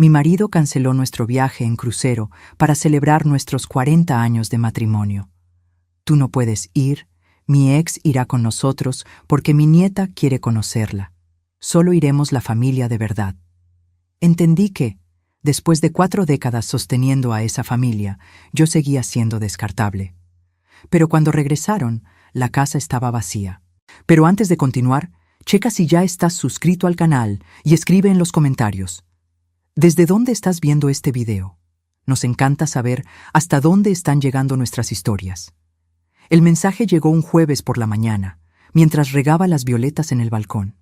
Mi marido canceló nuestro viaje en crucero para celebrar nuestros 40 años de matrimonio. Tú no puedes ir, mi ex irá con nosotros porque mi nieta quiere conocerla. Solo iremos la familia de verdad. Entendí que, después de 4 décadas sosteniendo a esa familia, yo seguía siendo descartable. Pero cuando regresaron, la casa estaba vacía. Pero antes de continuar, checa si ya estás suscrito al canal y escribe en los comentarios: ¿desde dónde estás viendo este video? Nos encanta saber hasta dónde están llegando nuestras historias. El mensaje llegó un jueves por la mañana, mientras regaba las violetas en el balcón.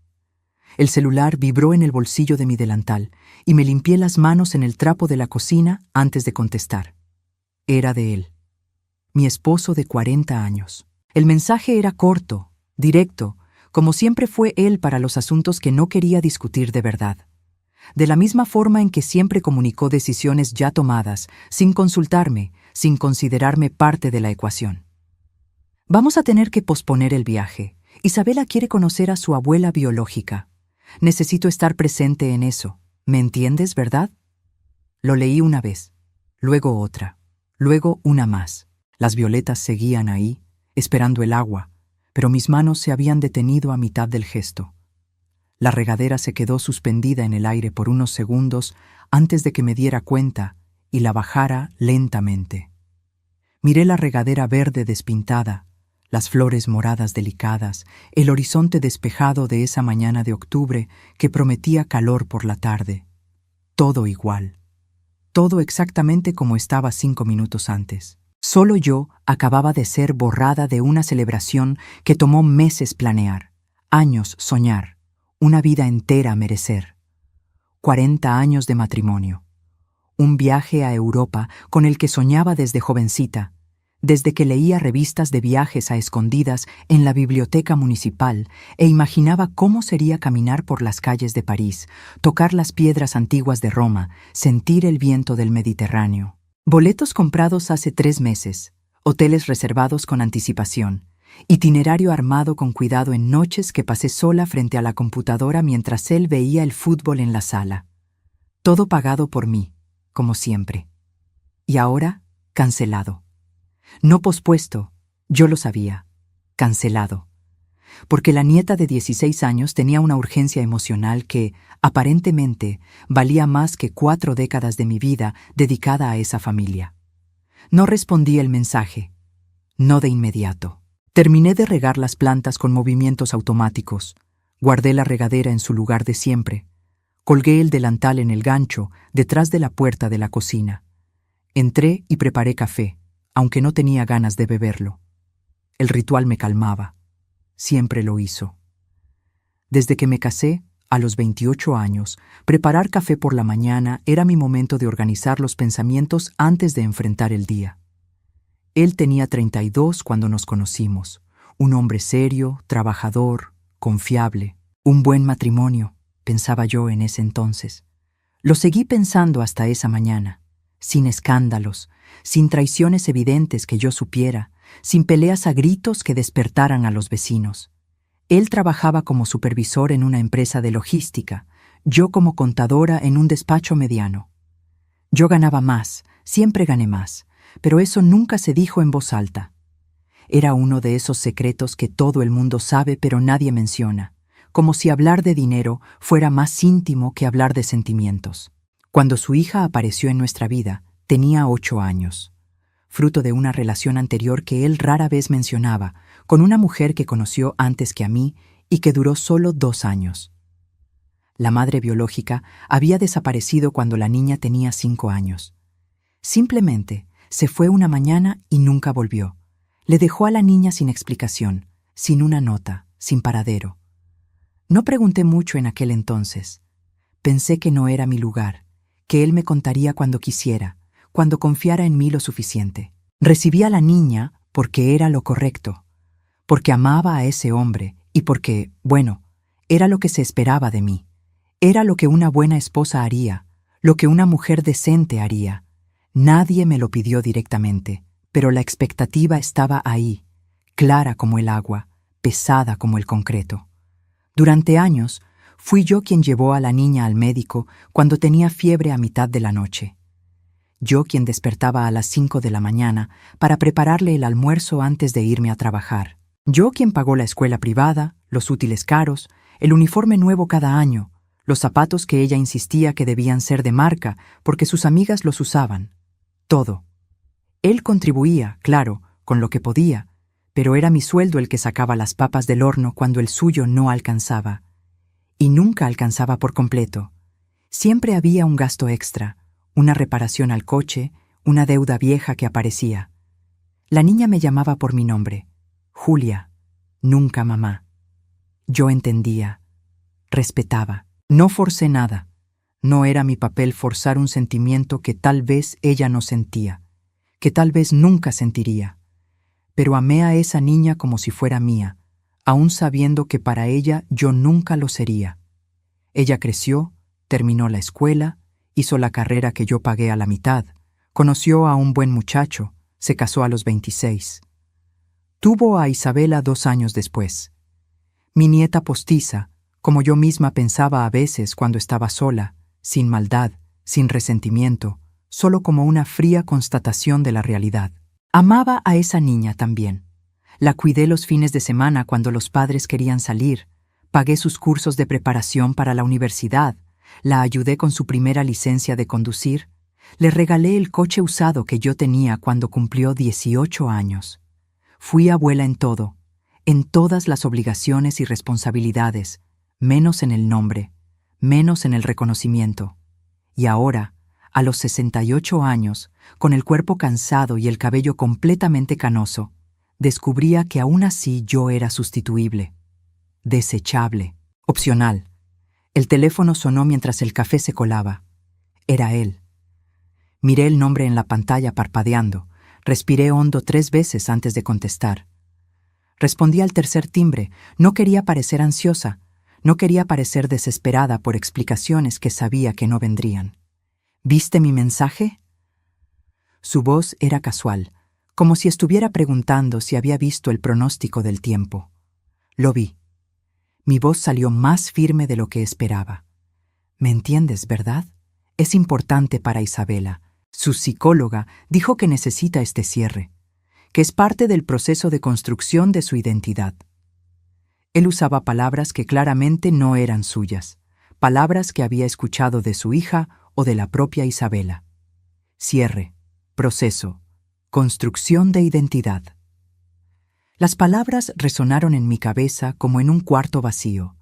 El celular vibró en el bolsillo de mi delantal y me limpié las manos en el trapo de la cocina antes de contestar. Era de él, mi esposo de 40 años. El mensaje era corto, directo, como siempre fue él para los asuntos que no quería discutir de verdad. De la misma forma en que siempre comunicó decisiones ya tomadas, sin consultarme, sin considerarme parte de la ecuación. Vamos a tener que posponer el viaje. Isabela quiere conocer a su abuela biológica. Necesito estar presente en eso. ¿Me entiendes, verdad? Lo leí una vez, luego otra, luego una más. Las violetas seguían ahí, esperando el agua, pero mis manos se habían detenido a mitad del gesto. La regadera se quedó suspendida en el aire por unos segundos antes de que me diera cuenta y la bajara lentamente. Miré la regadera verde despintada, las flores moradas delicadas, el horizonte despejado de esa mañana de octubre que prometía calor por la tarde. Todo igual. Todo exactamente como estaba 5 minutos antes. Solo yo acababa de ser borrada de una celebración que tomó meses planear, años soñar, una vida entera merecer. 40 años de matrimonio. Un viaje a Europa con el que soñaba desde jovencita, desde que leía revistas de viajes a escondidas en la biblioteca municipal e imaginaba cómo sería caminar por las calles de París, tocar las piedras antiguas de Roma, sentir el viento del Mediterráneo. Boletos comprados hace 3 meses, hoteles reservados con anticipación, itinerario armado con cuidado en noches que pasé sola frente a la computadora mientras él veía el fútbol en la sala. Todo pagado por mí, como siempre. Y ahora, cancelado. No pospuesto, yo lo sabía, cancelado. Porque la nieta de 16 años tenía una urgencia emocional que, aparentemente, valía más que 4 décadas de mi vida dedicada a esa familia. No respondí el mensaje, no de inmediato. Terminé de regar las plantas con movimientos automáticos, guardé la regadera en su lugar de siempre, colgué el delantal en el gancho detrás de la puerta de la cocina. Entré y preparé café, aunque no tenía ganas de beberlo. El ritual me calmaba. Siempre lo hizo. Desde que me casé, a los 28 años, preparar café por la mañana era mi momento de organizar los pensamientos antes de enfrentar el día. Él tenía 32 cuando nos conocimos, un hombre serio, trabajador, confiable, un buen matrimonio, pensaba yo en ese entonces. Lo seguí pensando hasta esa mañana, sin escándalos, sin traiciones evidentes que yo supiera, sin peleas a gritos que despertaran a los vecinos. Él trabajaba como supervisor en una empresa de logística, yo como contadora en un despacho mediano. Yo ganaba más, siempre gané más, pero eso nunca se dijo en voz alta. Era uno de esos secretos que todo el mundo sabe pero nadie menciona, como si hablar de dinero fuera más íntimo que hablar de sentimientos. Cuando su hija apareció en nuestra vida, tenía 8 años. Fruto de una relación anterior que él rara vez mencionaba, con una mujer que conoció antes que a mí y que duró solo 2 años. La madre biológica había desaparecido cuando la niña tenía 5 años. Simplemente se fue una mañana y nunca volvió. Le dejó a la niña sin explicación, sin una nota, sin paradero. No pregunté mucho en aquel entonces. Pensé que no era mi lugar, que él me contaría cuando quisiera, cuando confiara en mí lo suficiente. Recibí a la niña porque era lo correcto, porque amaba a ese hombre y porque, bueno, era lo que se esperaba de mí. Era lo que una buena esposa haría, lo que una mujer decente haría. Nadie me lo pidió directamente, pero la expectativa estaba ahí, clara como el agua, pesada como el concreto. Durante años, Fui yo quien llevó a la niña al médico cuando tenía fiebre a mitad de la noche. Yo quien despertaba a las 5 de la mañana para prepararle el almuerzo antes de irme a trabajar. Yo quien pagó la escuela privada, los útiles caros, el uniforme nuevo cada año, los zapatos que ella insistía que debían ser de marca porque sus amigas los usaban. Todo. Él contribuía, claro, con lo que podía, pero era mi sueldo el que sacaba las papas del horno cuando el suyo no alcanzaba. Y nunca alcanzaba por completo. Siempre había un gasto extra, una reparación al coche, una deuda vieja que aparecía. La niña me llamaba por mi nombre. Julia, nunca mamá. Yo entendía, respetaba. No forcé nada. No era mi papel forzar un sentimiento que tal vez ella no sentía, que tal vez nunca sentiría. Pero amé a esa niña como si fuera mía, aún sabiendo que para ella yo nunca lo sería. Ella creció, terminó la escuela, hizo la carrera que yo pagué a la mitad, conoció a un buen muchacho, se casó a los 26. Tuvo a Isabela 2 años después. Mi nieta postiza, como yo misma pensaba a veces cuando estaba sola, sin maldad, sin resentimiento, solo como una fría constatación de la realidad. Amaba a esa niña también. La cuidé los fines de semana cuando los padres querían salir, pagué sus cursos de preparación para la universidad, la ayudé con su primera licencia de conducir, le regalé el coche usado que yo tenía cuando cumplió 18 años. Fui abuela en todo, en todas las obligaciones y responsabilidades, menos en el nombre, menos en el reconocimiento. Y ahora, a los 68 años, con el cuerpo cansado y el cabello completamente canoso, descubría que aún así yo era sustituible, desechable, opcional. El teléfono sonó mientras el café se colaba. Era él. Miré el nombre en la pantalla parpadeando, respiré hondo 3 veces antes de contestar. Respondí al tercer timbre, no quería parecer ansiosa, no quería parecer desesperada por explicaciones que sabía que no vendrían. ¿Viste mi mensaje? Su voz era casual, como si estuviera preguntando si había visto el pronóstico del tiempo. Lo vi. Mi voz salió más firme de lo que esperaba. ¿Me entiendes, verdad? Es importante para Isabela. Su psicóloga dijo que necesita este cierre, que es parte del proceso de construcción de su identidad. Él usaba palabras que claramente no eran suyas, palabras que había escuchado de su hija o de la propia Isabela. Cierre, proceso, construcción de identidad. Las palabras resonaron en mi cabeza como en un cuarto vacío,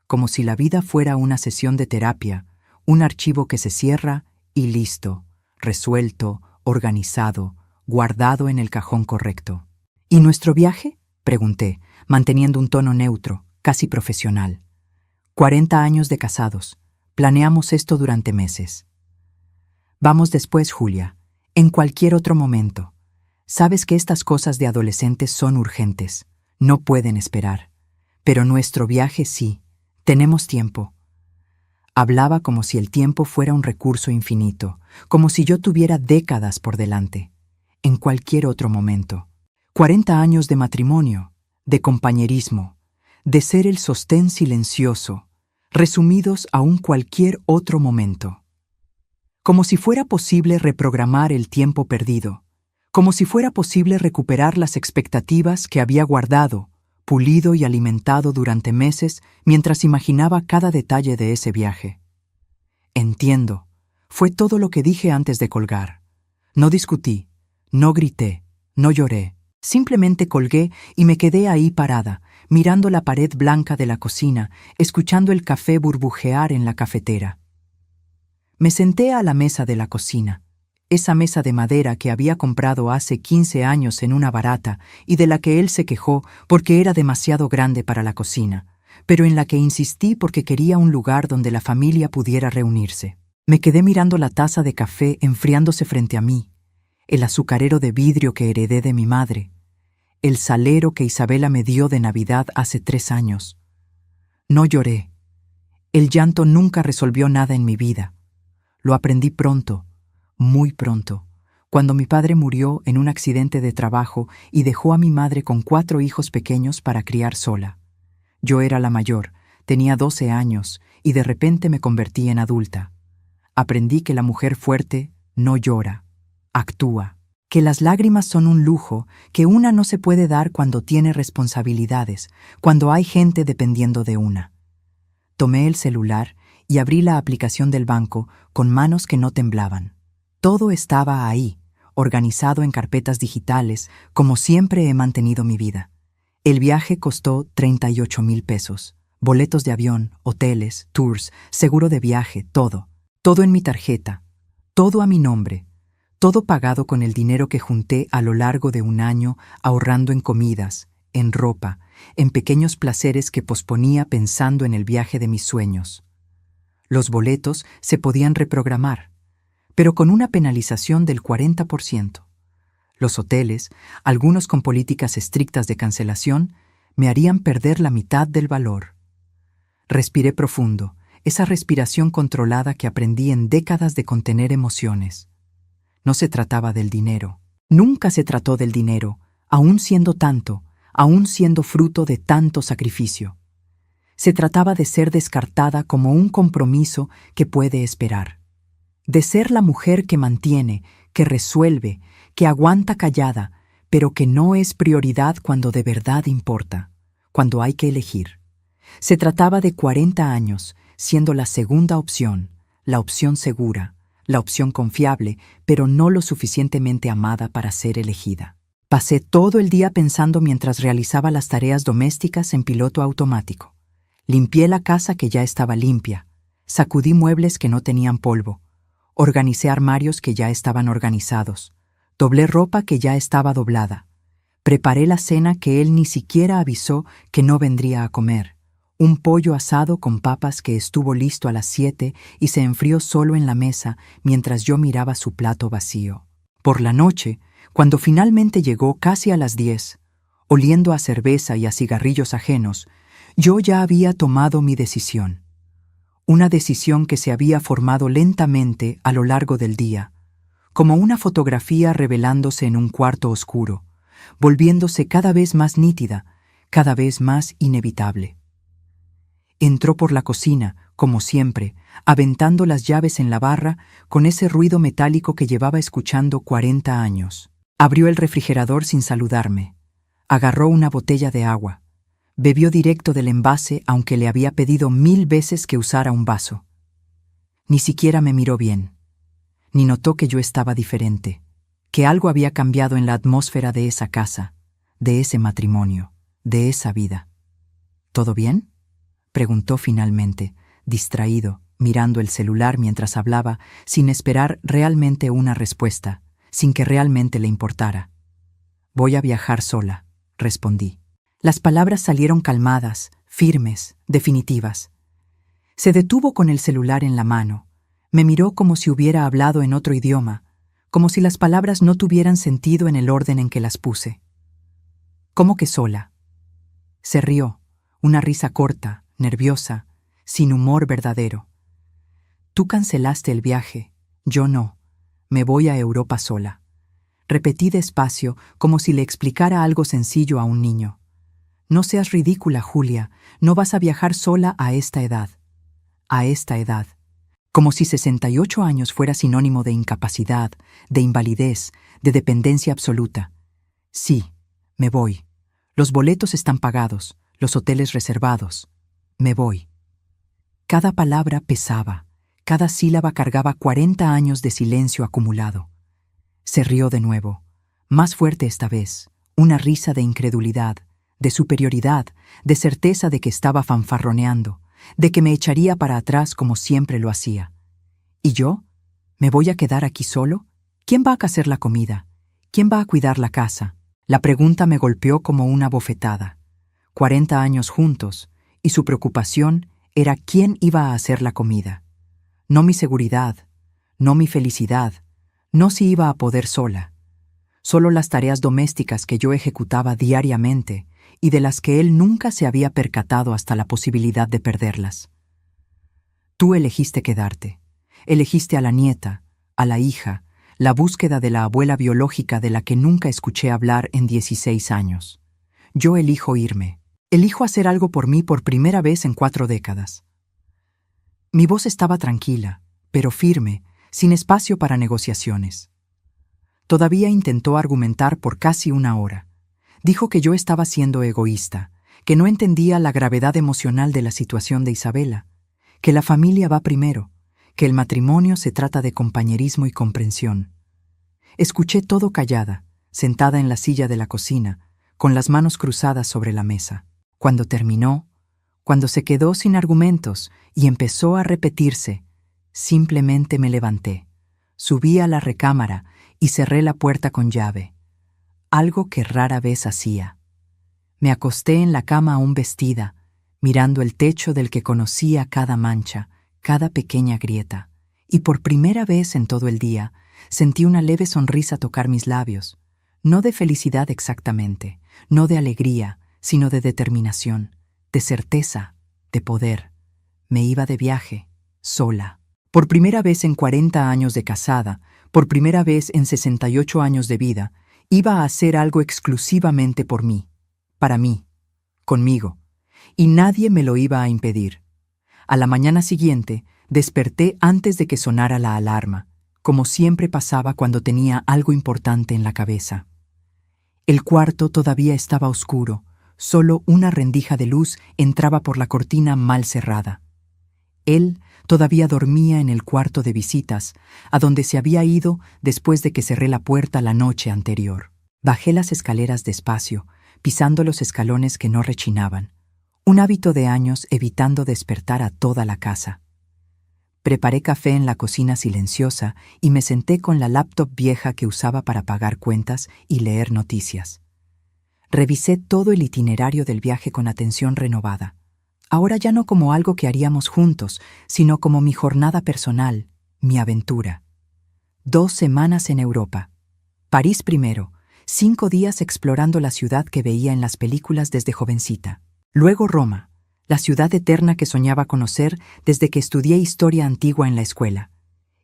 como si la vida fuera una sesión de terapia, un archivo que se cierra y listo, resuelto, organizado, guardado en el cajón correcto. ¿Y nuestro viaje?, pregunté, manteniendo un tono neutro, casi profesional. 40 años de casados. Planeamos esto durante meses. Vamos después, Julia, en cualquier otro momento. Sabes que estas cosas de adolescentes son urgentes, no pueden esperar. Pero nuestro viaje sí, tenemos tiempo. Hablaba como si el tiempo fuera un recurso infinito, como si yo tuviera décadas por delante. En cualquier otro momento. 40 años de matrimonio, de compañerismo, de ser el sostén silencioso, resumidos a un cualquier otro momento. Como si fuera posible reprogramar el tiempo perdido, como si fuera posible recuperar las expectativas que había guardado, pulido y alimentado durante meses mientras imaginaba cada detalle de ese viaje. Entiendo, fue todo lo que dije antes de colgar. No discutí, no grité, no lloré. Simplemente colgué y me quedé ahí parada, mirando la pared blanca de la cocina, escuchando el café burbujear en la cafetera. Me senté a la mesa de la cocina, esa mesa de madera que había comprado hace 15 años en una barata y de la que él se quejó porque era demasiado grande para la cocina, pero en la que insistí porque quería un lugar donde la familia pudiera reunirse. Me quedé mirando la taza de café enfriándose frente a mí, el azucarero de vidrio que heredé de mi madre, el salero que Isabela me dio de Navidad hace 3 años. No lloré. El llanto nunca resolvió nada en mi vida. Lo aprendí pronto, muy pronto, cuando mi padre murió en un accidente de trabajo y dejó a mi madre con 4 hijos pequeños para criar sola. Yo era la mayor, Tenía 12 años y de repente me convertí en adulta. Aprendí que la mujer fuerte no llora, actúa, que las lágrimas son un lujo que una no se puede dar cuando tiene responsabilidades, cuando hay gente dependiendo de una. Tomé el celular y abrí la aplicación del banco con manos que no temblaban. Todo estaba ahí, organizado en carpetas digitales, como siempre he mantenido mi vida. El viaje costó 38,000 pesos. Boletos de avión, hoteles, tours, seguro de viaje, todo. Todo en mi tarjeta, todo a mi nombre, todo pagado con el dinero que junté a lo largo de un año ahorrando en comidas, en ropa, en pequeños placeres que posponía pensando en el viaje de mis sueños. Los boletos se podían reprogramar, pero con una penalización del 40%. Los hoteles, algunos con políticas estrictas de cancelación, me harían perder la mitad del valor. Respiré profundo, esa respiración controlada que aprendí en décadas de contener emociones. No se trataba del dinero. Nunca se trató del dinero, aún siendo tanto, aún siendo fruto de tanto sacrificio. Se trataba de ser descartada como un compromiso que puede esperar. De ser la mujer que mantiene, que resuelve, que aguanta callada, pero que no es prioridad cuando de verdad importa, cuando hay que elegir. Se trataba de 40 años, siendo la segunda opción, la opción segura, la opción confiable, pero no lo suficientemente amada para ser elegida. Pasé todo el día pensando mientras realizaba las tareas domésticas en piloto automático. Limpié la casa que ya estaba limpia, sacudí muebles que no tenían polvo, organicé armarios que ya estaban organizados, doblé ropa que ya estaba doblada, preparé la cena que él ni siquiera avisó que no vendría a comer. Un pollo asado con papas que estuvo listo a las 7 y se enfrió solo en la mesa mientras yo miraba su plato vacío. Por la noche, cuando finalmente llegó casi a las 10, oliendo a cerveza y a cigarrillos ajenos, yo ya había tomado mi decisión. Una decisión que se había formado lentamente a lo largo del día, como una fotografía revelándose en un cuarto oscuro, volviéndose cada vez más nítida, cada vez más inevitable. Entró por la cocina, como siempre, aventando las llaves en la barra con ese ruido metálico que llevaba escuchando 40 años. Abrió el refrigerador sin saludarme. Agarró una botella de agua. Bebió directo del envase aunque le había pedido 1000 veces que usara un vaso. Ni siquiera me miró bien. Ni notó que yo estaba diferente, que algo había cambiado en la atmósfera de esa casa, de ese matrimonio, de esa vida. ¿Todo bien?, preguntó finalmente, distraído, mirando el celular mientras hablaba, sin esperar realmente una respuesta, sin que realmente le importara. Voy a viajar sola, respondí. Las palabras salieron calmadas, firmes, definitivas. Se detuvo con el celular en la mano. Me miró como si hubiera hablado en otro idioma, como si las palabras no tuvieran sentido en el orden en que las puse. ¿Cómo que sola? Se rió, una risa corta, nerviosa, sin humor verdadero. Tú cancelaste el viaje, yo no. Me voy a Europa sola. Repetí despacio, como si le explicara algo sencillo a un niño. No seas ridícula, Julia, no vas a viajar sola a esta edad. A esta edad. Como si 68 años fuera sinónimo de incapacidad, de invalidez, de dependencia absoluta. Sí, me voy. Los boletos están pagados, los hoteles reservados. Me voy. Cada palabra pesaba, cada sílaba cargaba 40 años de silencio acumulado. Se rió de nuevo, más fuerte esta vez, una risa de incredulidad, de superioridad, de certeza de que estaba fanfarroneando, de que me echaría para atrás como siempre lo hacía. ¿Y yo? ¿Me voy a quedar aquí solo? ¿Quién va a hacer la comida? ¿Quién va a cuidar la casa? La pregunta me golpeó como una bofetada. 40 años juntos, y su preocupación era quién iba a hacer la comida. No mi seguridad, no mi felicidad, no si iba a poder sola. Solo las tareas domésticas que yo ejecutaba diariamente y de las que él nunca se había percatado hasta la posibilidad de perderlas. Tú elegiste quedarte. Elegiste a la nieta, a la hija, la búsqueda de la abuela biológica de la que nunca escuché hablar en 16 años. Yo elijo irme. Elijo hacer algo por mí por primera vez en 4 décadas. Mi voz estaba tranquila, pero firme, sin espacio para negociaciones. Todavía intentó argumentar por casi 1 hora. Dijo que yo estaba siendo egoísta, que no entendía la gravedad emocional de la situación de Isabela, que la familia va primero, que el matrimonio se trata de compañerismo y comprensión. Escuché todo callada, sentada en la silla de la cocina, con las manos cruzadas sobre la mesa. Cuando terminó, cuando se quedó sin argumentos y empezó a repetirse, simplemente me levanté, subí a la recámara y cerré la puerta con llave, algo que rara vez hacía. Me acosté en la cama aún vestida, mirando el techo del que conocía cada mancha, cada pequeña grieta, y por primera vez en todo el día sentí una leve sonrisa tocar mis labios, no de felicidad exactamente, no de alegría, sino de determinación, de certeza, de poder. Me iba de viaje, sola. Por primera vez en 40 años de casada, por primera vez en 68 años de vida, iba a hacer algo exclusivamente por mí, para mí, conmigo, y nadie me lo iba a impedir. A la mañana siguiente, desperté antes de que sonara la alarma, como siempre pasaba cuando tenía algo importante en la cabeza. El cuarto todavía estaba oscuro, solo una rendija de luz entraba por la cortina mal cerrada. Él todavía dormía en el cuarto de visitas, a donde se había ido después de que cerré la puerta la noche anterior. Bajé las escaleras despacio, pisando los escalones que no rechinaban, un hábito de años evitando despertar a toda la casa. Preparé café en la cocina silenciosa y me senté con la laptop vieja que usaba para pagar cuentas y leer noticias. Revisé todo el itinerario del viaje con atención renovada, ahora ya no como algo que haríamos juntos, sino como mi jornada personal, mi aventura. 2 semanas en Europa. París primero, 5 días explorando la ciudad que veía en las películas desde jovencita. Luego Roma, la ciudad eterna que soñaba conocer desde que estudié historia antigua en la escuela.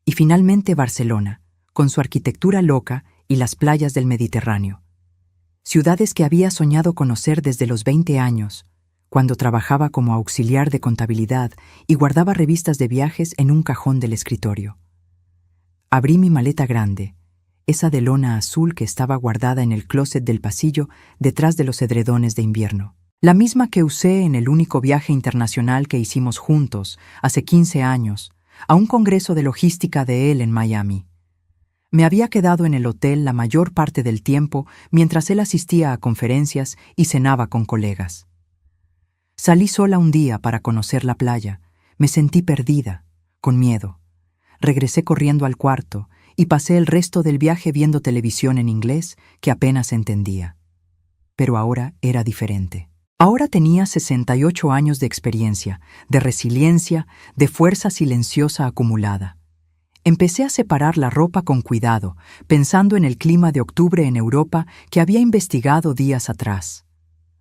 Y finalmente Barcelona, con su arquitectura loca y las playas del Mediterráneo. Ciudades que había soñado conocer desde los 20 años, cuando trabajaba como auxiliar de contabilidad y guardaba revistas de viajes en un cajón del escritorio. Abrí mi maleta grande, esa de lona azul que estaba guardada en el closet del pasillo detrás de los edredones de invierno. La misma que usé en el único viaje internacional que hicimos juntos, hace 15 años, a un congreso de logística de él en Miami. Me había quedado en el hotel la mayor parte del tiempo mientras él asistía a conferencias y cenaba con colegas. Salí sola un día para conocer la playa. Me sentí perdida, con miedo. Regresé corriendo al cuarto y pasé el resto del viaje viendo televisión en inglés que apenas entendía. Pero ahora era diferente. Ahora tenía 68 años de experiencia, de resiliencia, de fuerza silenciosa acumulada. Empecé a separar la ropa con cuidado, pensando en el clima de octubre en Europa que había investigado días atrás.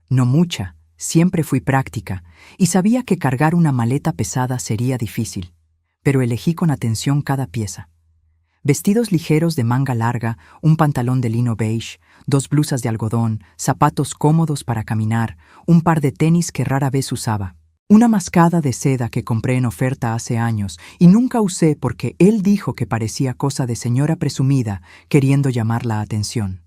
No mucha, siempre fui práctica, y sabía que cargar una maleta pesada sería difícil, pero elegí con atención cada pieza. Vestidos ligeros de manga larga, un pantalón de lino beige, 2 blusas de algodón, zapatos cómodos para caminar, un par de tenis que rara vez usaba. Una mascada de seda que compré en oferta hace años y nunca usé porque él dijo que parecía cosa de señora presumida queriendo llamar la atención.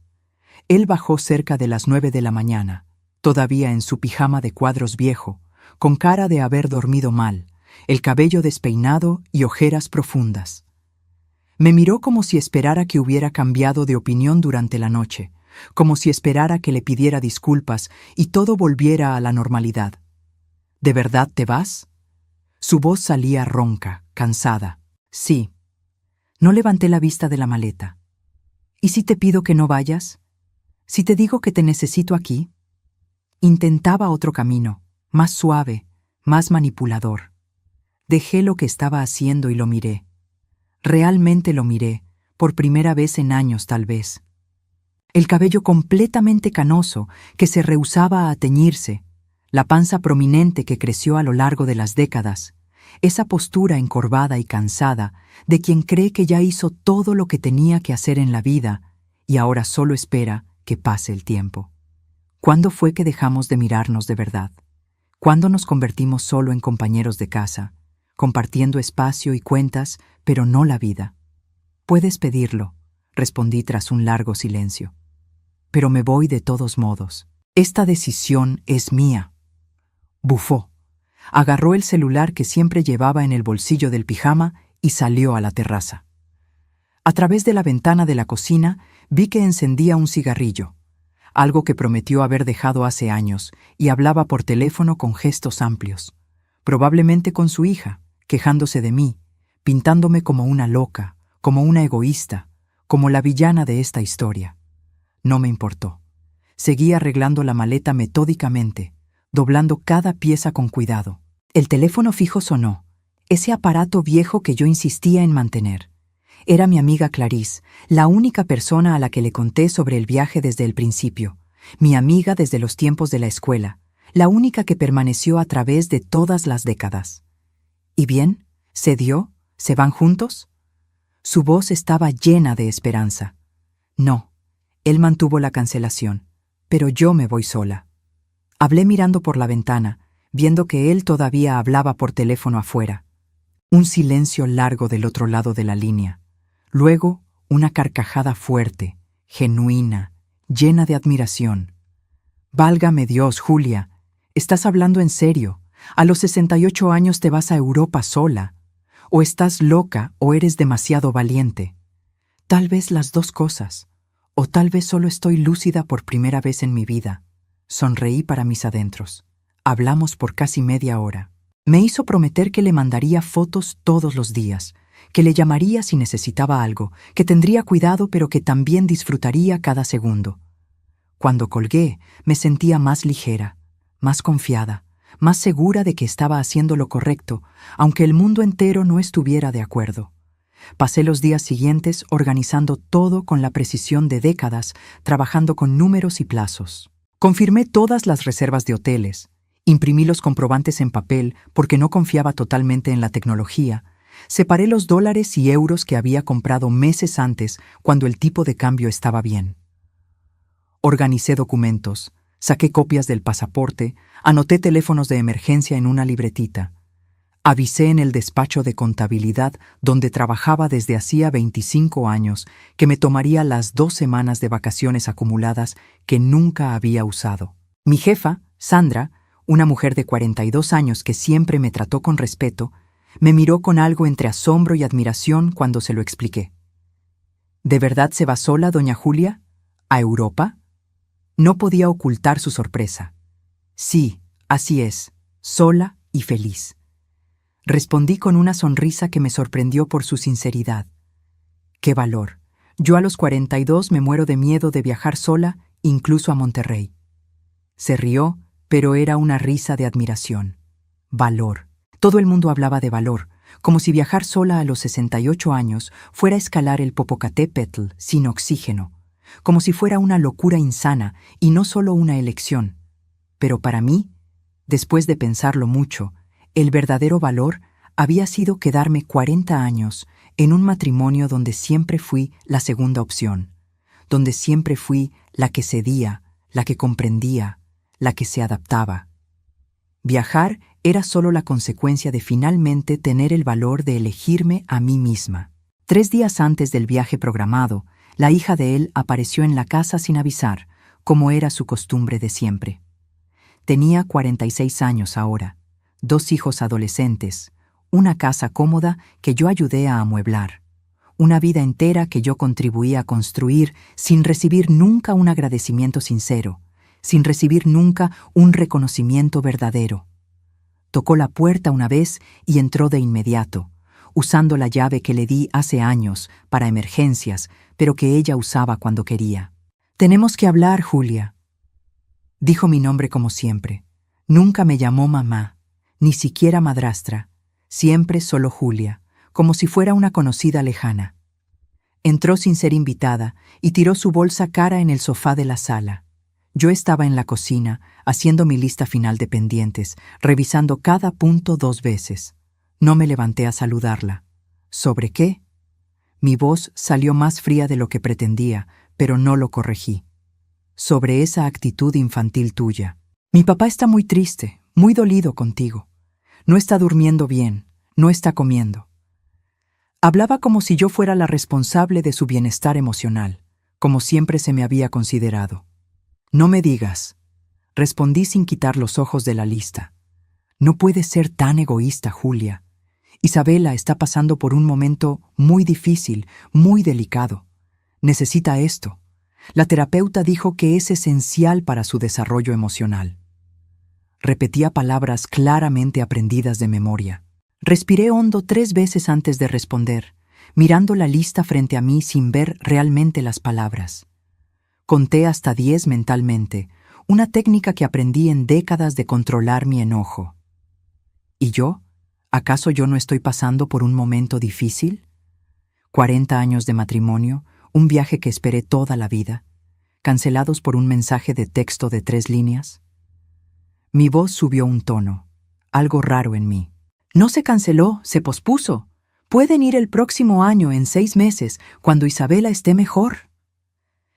Él bajó cerca de las 9 de la mañana, todavía en su pijama de cuadros viejo, con cara de haber dormido mal, el cabello despeinado y ojeras profundas. Me miró como si esperara que hubiera cambiado de opinión durante la noche, como si esperara que le pidiera disculpas y todo volviera a la normalidad. ¿De verdad te vas? Su voz salía ronca, cansada. Sí. No levanté la vista de la maleta. ¿Y si te pido que no vayas? ¿Si te digo que te necesito aquí? Intentaba otro camino, más suave, más manipulador. Dejé lo que estaba haciendo y lo miré. Realmente lo miré, por primera vez en años tal vez. El cabello completamente canoso, que se rehusaba a teñirse, la panza prominente que creció a lo largo de las décadas, esa postura encorvada y cansada de quien cree que ya hizo todo lo que tenía que hacer en la vida y ahora solo espera que pase el tiempo. ¿Cuándo fue que dejamos de mirarnos de verdad? ¿Cuándo nos convertimos solo en compañeros de casa, compartiendo espacio y cuentas, pero no la vida? Puedes pedirlo, respondí tras un largo silencio. Pero me voy de todos modos. Esta decisión es mía. Bufó. Agarró el celular que siempre llevaba en el bolsillo del pijama y salió a la terraza. A través de la ventana de la cocina vi que encendía un cigarrillo, algo que prometió haber dejado hace años, y hablaba por teléfono con gestos amplios, probablemente con su hija, quejándose de mí, pintándome como una loca, como una egoísta, como la villana de esta historia. No me importó. Seguí arreglando la maleta metódicamente, doblando cada pieza con cuidado. El teléfono fijo sonó, ese aparato viejo que yo insistía en mantener. Era mi amiga Clarice, la única persona a la que le conté sobre el viaje desde el principio, mi amiga desde los tiempos de la escuela, la única que permaneció a través de todas las décadas. ¿Y bien? ¿Se dio? ¿Se van juntos? Su voz estaba llena de esperanza. No, él mantuvo la cancelación, pero yo me voy sola. Hablé mirando por la ventana, viendo que él todavía hablaba por teléfono afuera. Un silencio largo del otro lado de la línea. Luego, una carcajada fuerte, genuina, llena de admiración. Válgame Dios, Julia, ¿estás hablando en serio? ¿A los 68 años te vas a Europa sola? ¿O estás loca o eres demasiado valiente? Tal vez las dos cosas. O tal vez solo estoy lúcida por primera vez en mi vida. Sonreí para mis adentros. Hablamos por casi media hora. Me hizo prometer que le mandaría fotos todos los días, que le llamaría si necesitaba algo, que tendría cuidado pero que también disfrutaría cada segundo. Cuando colgué, me sentía más ligera, más confiada, más segura de que estaba haciendo lo correcto, aunque el mundo entero no estuviera de acuerdo. Pasé los días siguientes organizando todo con la precisión de décadas, trabajando con números y plazos. Confirmé todas las reservas de hoteles, imprimí los comprobantes en papel porque no confiaba totalmente en la tecnología, separé los dólares y euros que había comprado meses antes cuando el tipo de cambio estaba bien. Organicé documentos, saqué copias del pasaporte, anoté teléfonos de emergencia en una libretita. Avisé en el despacho de contabilidad donde trabajaba desde hacía 25 años que me tomaría las 2 semanas de vacaciones acumuladas que nunca había usado. Mi jefa, Sandra, una mujer de 42 años que siempre me trató con respeto, me miró con algo entre asombro y admiración cuando se lo expliqué. ¿De verdad se va sola, doña Julia? ¿A Europa? No podía ocultar su sorpresa. Sí, así es, sola y feliz. Respondí con una sonrisa que me sorprendió por su sinceridad. ¡Qué valor! Yo a los 42 me muero de miedo de viajar sola, incluso a Monterrey. Se rió, pero era una risa de admiración. Valor. Todo el mundo hablaba de valor, como si viajar sola a los 68 años fuera escalar el Popocatépetl sin oxígeno, como si fuera una locura insana y no solo una elección. Pero para mí, después de pensarlo mucho, el verdadero valor había sido quedarme 40 años en un matrimonio donde siempre fui la segunda opción, donde siempre fui la que cedía, la que comprendía, la que se adaptaba. Viajar era solo la consecuencia de finalmente tener el valor de elegirme a mí misma. 3 días antes del viaje programado, la hija de él apareció en la casa sin avisar, como era su costumbre de siempre. Tenía 46 años ahora, 2 hijos adolescentes, una casa cómoda que yo ayudé a amueblar, una vida entera que yo contribuí a construir sin recibir nunca un agradecimiento sincero, sin recibir nunca un reconocimiento verdadero. Tocó la puerta una vez y entró de inmediato, usando la llave que le di hace años para emergencias, pero que ella usaba cuando quería. «Tenemos que hablar, Julia». Dijo mi nombre como siempre. Nunca me llamó mamá, ni siquiera madrastra, siempre solo Julia, como si fuera una conocida lejana. Entró sin ser invitada y tiró su bolsa cara en el sofá de la sala. Yo estaba en la cocina, haciendo mi lista final de pendientes, revisando cada punto 2 veces. No me levanté a saludarla. ¿Sobre qué? Mi voz salió más fría de lo que pretendía, pero no lo corregí. sobre esa actitud infantil tuya. Mi papá está muy triste, muy dolido contigo. No está durmiendo bien, no está comiendo. Hablaba como si yo fuera la responsable de su bienestar emocional, como siempre se me había considerado. No me digas, respondí sin quitar los ojos de la lista. No puedes ser tan egoísta, Julia. Isabela está pasando por un momento muy difícil, muy delicado. Necesita esto. La terapeuta dijo que es esencial para su desarrollo emocional. Repetía palabras claramente aprendidas de memoria. Respiré hondo 3 veces antes de responder, mirando la lista frente a mí sin ver realmente las palabras. Conté hasta 10 mentalmente, una técnica que aprendí en décadas de controlar mi enojo. ¿Y yo? ¿Acaso yo no estoy pasando por un momento difícil? 40 años de matrimonio, un viaje que esperé toda la vida, cancelados por un mensaje de texto de 3 líneas. Mi voz subió un tono, algo raro en mí. No se canceló, se pospuso. Pueden ir el próximo año, en 6 meses, cuando Isabela esté mejor.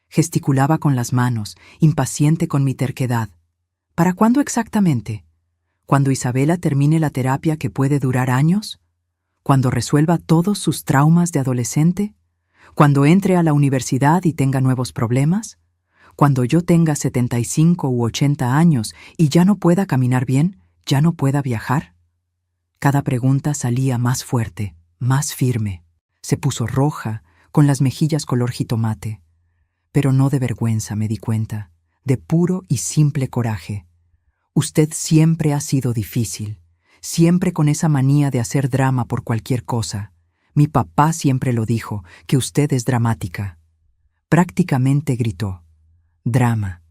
Gesticulaba con las manos, impaciente con mi terquedad. ¿Para cuándo exactamente? ¿Cuando Isabela termine la terapia que puede durar años? ¿Cuando resuelva todos sus traumas de adolescente? ¿Cuando entre a la universidad y tenga nuevos problemas? ¿Cuando yo tenga 75 u 80 años y ya no pueda caminar bien, ya no pueda viajar? Cada pregunta salía más fuerte, más firme. Se puso roja, con las mejillas color jitomate. Pero no de vergüenza, me di cuenta, de puro y simple coraje. Usted siempre ha sido difícil, siempre con esa manía de hacer drama por cualquier cosa. Mi papá siempre lo dijo, que usted es dramática. Prácticamente gritó. Drama.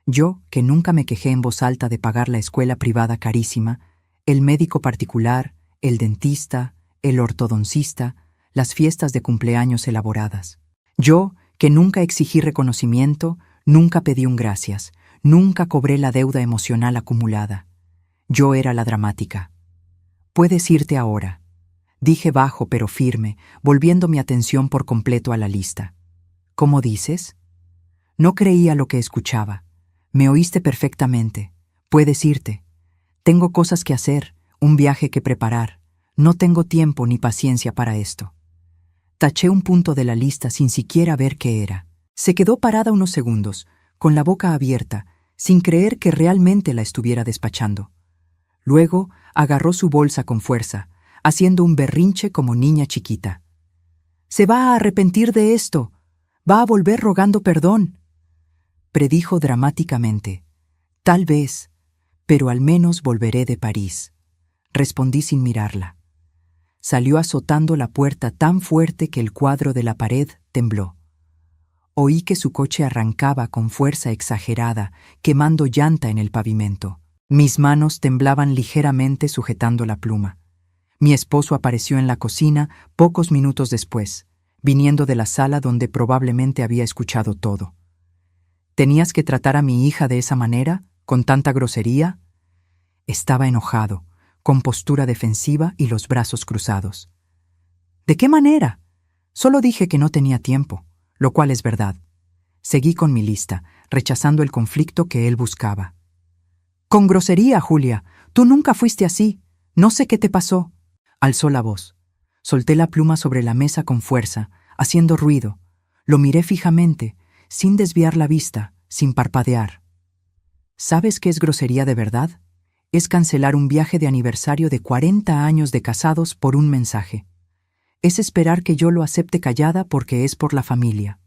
Yo, que nunca me quejé en voz alta de pagar la escuela privada carísima, el médico particular, el dentista, el ortodoncista, las fiestas de cumpleaños elaboradas. Yo, que nunca exigí reconocimiento, nunca pedí un gracias, nunca cobré la deuda emocional acumulada. Yo era la dramática. Puedes irte ahora, dije bajo pero firme, volviendo mi atención por completo a la lista. ¿Cómo dices? No creía lo que escuchaba. Me oíste perfectamente. Puedes irte. Tengo cosas que hacer, un viaje que preparar. No tengo tiempo ni paciencia para esto. Taché un punto de la lista sin siquiera ver qué era. Se quedó parada unos segundos, con la boca abierta, sin creer que realmente la estuviera despachando. Luego agarró su bolsa con fuerza, haciendo un berrinche como niña chiquita. «Se va a arrepentir de esto. Va a volver rogando perdón», predijo dramáticamente. «Tal vez, pero al menos volveré de París», respondí sin mirarla. Salió azotando la puerta tan fuerte que el cuadro de la pared tembló. Oí que su coche arrancaba con fuerza exagerada, quemando llanta en el pavimento. Mis manos temblaban ligeramente sujetando la pluma. Mi esposo apareció en la cocina pocos minutos después, viniendo de la sala donde probablemente había escuchado todo. ¿Tenías que tratar a mi hija de esa manera, con tanta grosería? Estaba enojado, con postura defensiva y los brazos cruzados. ¿De qué manera? Solo dije que no tenía tiempo, lo cual es verdad. Seguí con mi lista, rechazando el conflicto que él buscaba. «Con grosería, Julia. Tú nunca fuiste así. No sé qué te pasó». Alzó la voz. Solté la pluma sobre la mesa con fuerza, haciendo ruido. Lo miré fijamente, sin desviar la vista, sin parpadear. ¿Sabes qué es grosería de verdad? Es cancelar un viaje de aniversario de 40 años de casados por un mensaje. Es esperar que yo lo acepte callada porque es por la familia.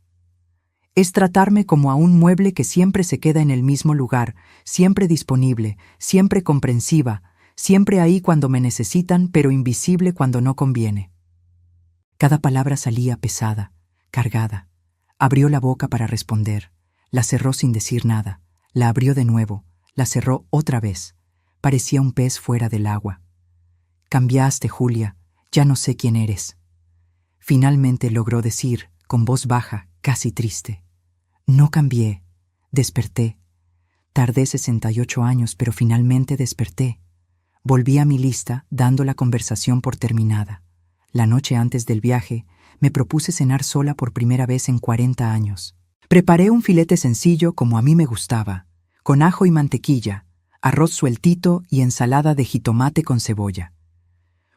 Es tratarme como a un mueble que siempre se queda en el mismo lugar, siempre disponible, siempre comprensiva, siempre ahí cuando me necesitan, pero invisible cuando no conviene. Cada palabra salía pesada, cargada. Abrió la boca para responder. La cerró sin decir nada. La abrió de nuevo. La cerró otra vez. Parecía un pez fuera del agua. «Cambiaste, Julia. Ya no sé quién eres». Finalmente logró decir, con voz baja, casi triste. «No cambié. Desperté. Tardé 68 años, pero finalmente desperté». Volví a mi lista, dando la conversación por terminada. La noche antes del viaje, me propuse cenar sola por primera vez en 40 años. Preparé un filete sencillo como a mí me gustaba, con ajo y mantequilla, arroz sueltito y ensalada de jitomate con cebolla.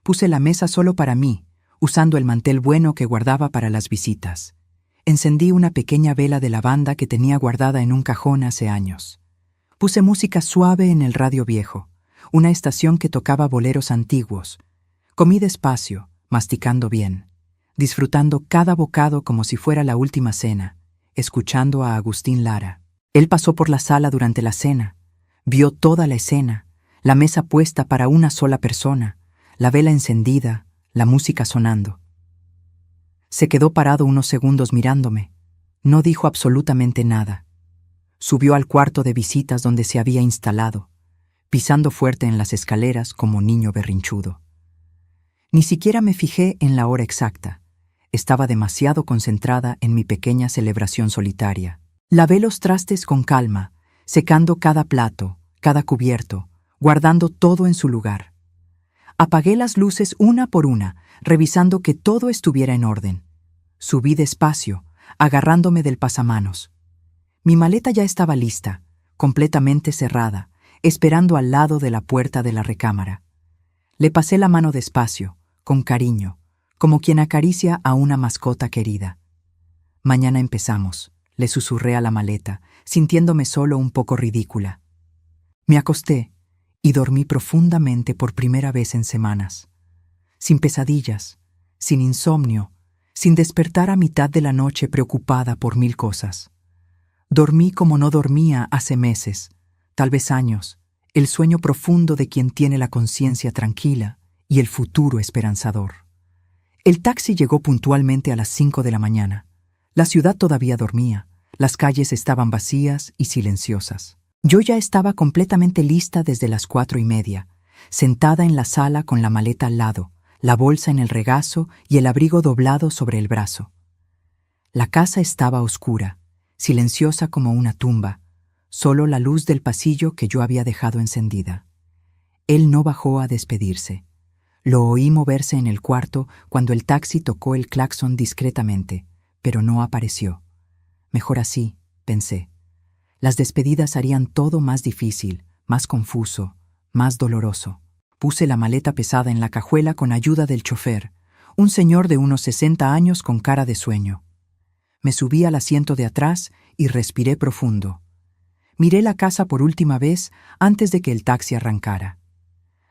Puse la mesa solo para mí, usando el mantel bueno que guardaba para las visitas. Encendí una pequeña vela de lavanda que tenía guardada en un cajón hace años. Puse música suave en el radio viejo, una estación que tocaba boleros antiguos. Comí despacio, masticando bien, disfrutando cada bocado como si fuera la última cena, escuchando a Agustín Lara. Él pasó por la sala durante la cena, vio toda la escena, la mesa puesta para una sola persona, la vela encendida, la música sonando. Se quedó parado unos segundos mirándome. No dijo absolutamente nada. Subió al cuarto de visitas donde se había instalado, pisando fuerte en las escaleras como niño berrinchudo. Ni siquiera me fijé en la hora exacta. Estaba demasiado concentrada en mi pequeña celebración solitaria. Lavé los trastes con calma, secando cada plato, cada cubierto, guardando todo en su lugar. Apagué las luces una por una, revisando que todo estuviera en orden. Subí despacio, agarrándome del pasamanos. Mi maleta ya estaba lista, completamente cerrada, esperando al lado de la puerta de la recámara. Le pasé la mano despacio, con cariño, como quien acaricia a una mascota querida. Mañana empezamos, le susurré a la maleta, sintiéndome solo un poco ridícula. Me acosté y dormí profundamente por primera vez en semanas. Sin pesadillas, sin insomnio, sin despertar a mitad de la noche preocupada por 1000 cosas. Dormí como no dormía hace meses, tal vez años, el sueño profundo de quien tiene la conciencia tranquila y el futuro esperanzador. El taxi llegó puntualmente a las 5 de la mañana. La ciudad todavía dormía, las calles estaban vacías y silenciosas. Yo ya estaba completamente lista desde las 4:30, sentada en la sala con la maleta al lado, la bolsa en el regazo y el abrigo doblado sobre el brazo. La casa estaba oscura, silenciosa como una tumba, solo la luz del pasillo que yo había dejado encendida. Él no bajó a despedirse. Lo oí moverse en el cuarto cuando el taxi tocó el claxon discretamente, pero no apareció. Mejor así, pensé. Las despedidas harían todo más difícil, más confuso, más doloroso. Puse la maleta pesada en la cajuela con ayuda del chofer, un señor de unos 60 años con cara de sueño. Me subí al asiento de atrás y respiré profundo. Miré la casa por última vez antes de que el taxi arrancara.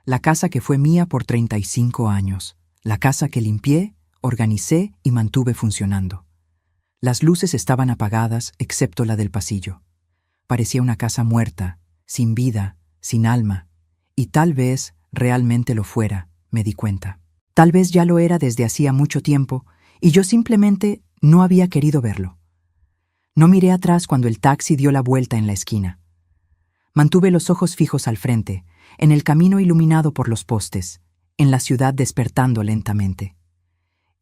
La casa que fue mía por 35 años. La casa que limpié, organicé y mantuve funcionando. Las luces estaban apagadas excepto la del pasillo. Parecía una casa muerta, sin vida, sin alma. Y tal vez realmente lo fuera, me di cuenta. Tal vez ya lo era desde hacía mucho tiempo y yo simplemente no había querido verlo. No miré atrás cuando el taxi dio la vuelta en la esquina. Mantuve los ojos fijos al frente, en el camino iluminado por los postes, en la ciudad despertando lentamente.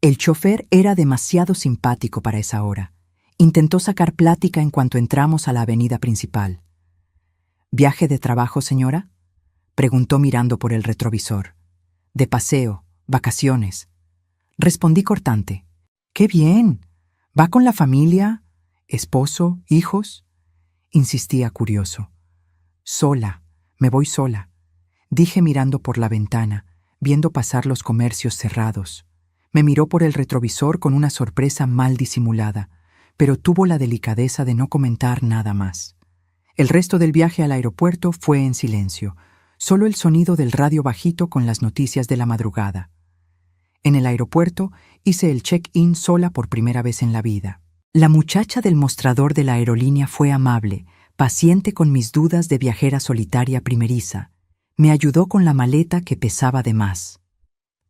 El chofer era demasiado simpático para esa hora. Intentó sacar plática en cuanto entramos a la avenida principal. ¿Viaje de trabajo, señora?, preguntó mirando por el retrovisor. De paseo, vacaciones. Respondí cortante. ¡Qué bien! ¿Va con la familia? ¿Esposo? ¿Hijos? Insistía curioso. Sola, me voy sola, dije mirando por la ventana, viendo pasar los comercios cerrados. Me miró por el retrovisor con una sorpresa mal disimulada, pero tuvo la delicadeza de no comentar nada más. El resto del viaje al aeropuerto fue en silencio, solo el sonido del radio bajito con las noticias de la madrugada. En el aeropuerto hice el check-in sola por primera vez en la vida. La muchacha del mostrador de la aerolínea fue amable, paciente con mis dudas de viajera solitaria primeriza. Me ayudó con la maleta que pesaba de más.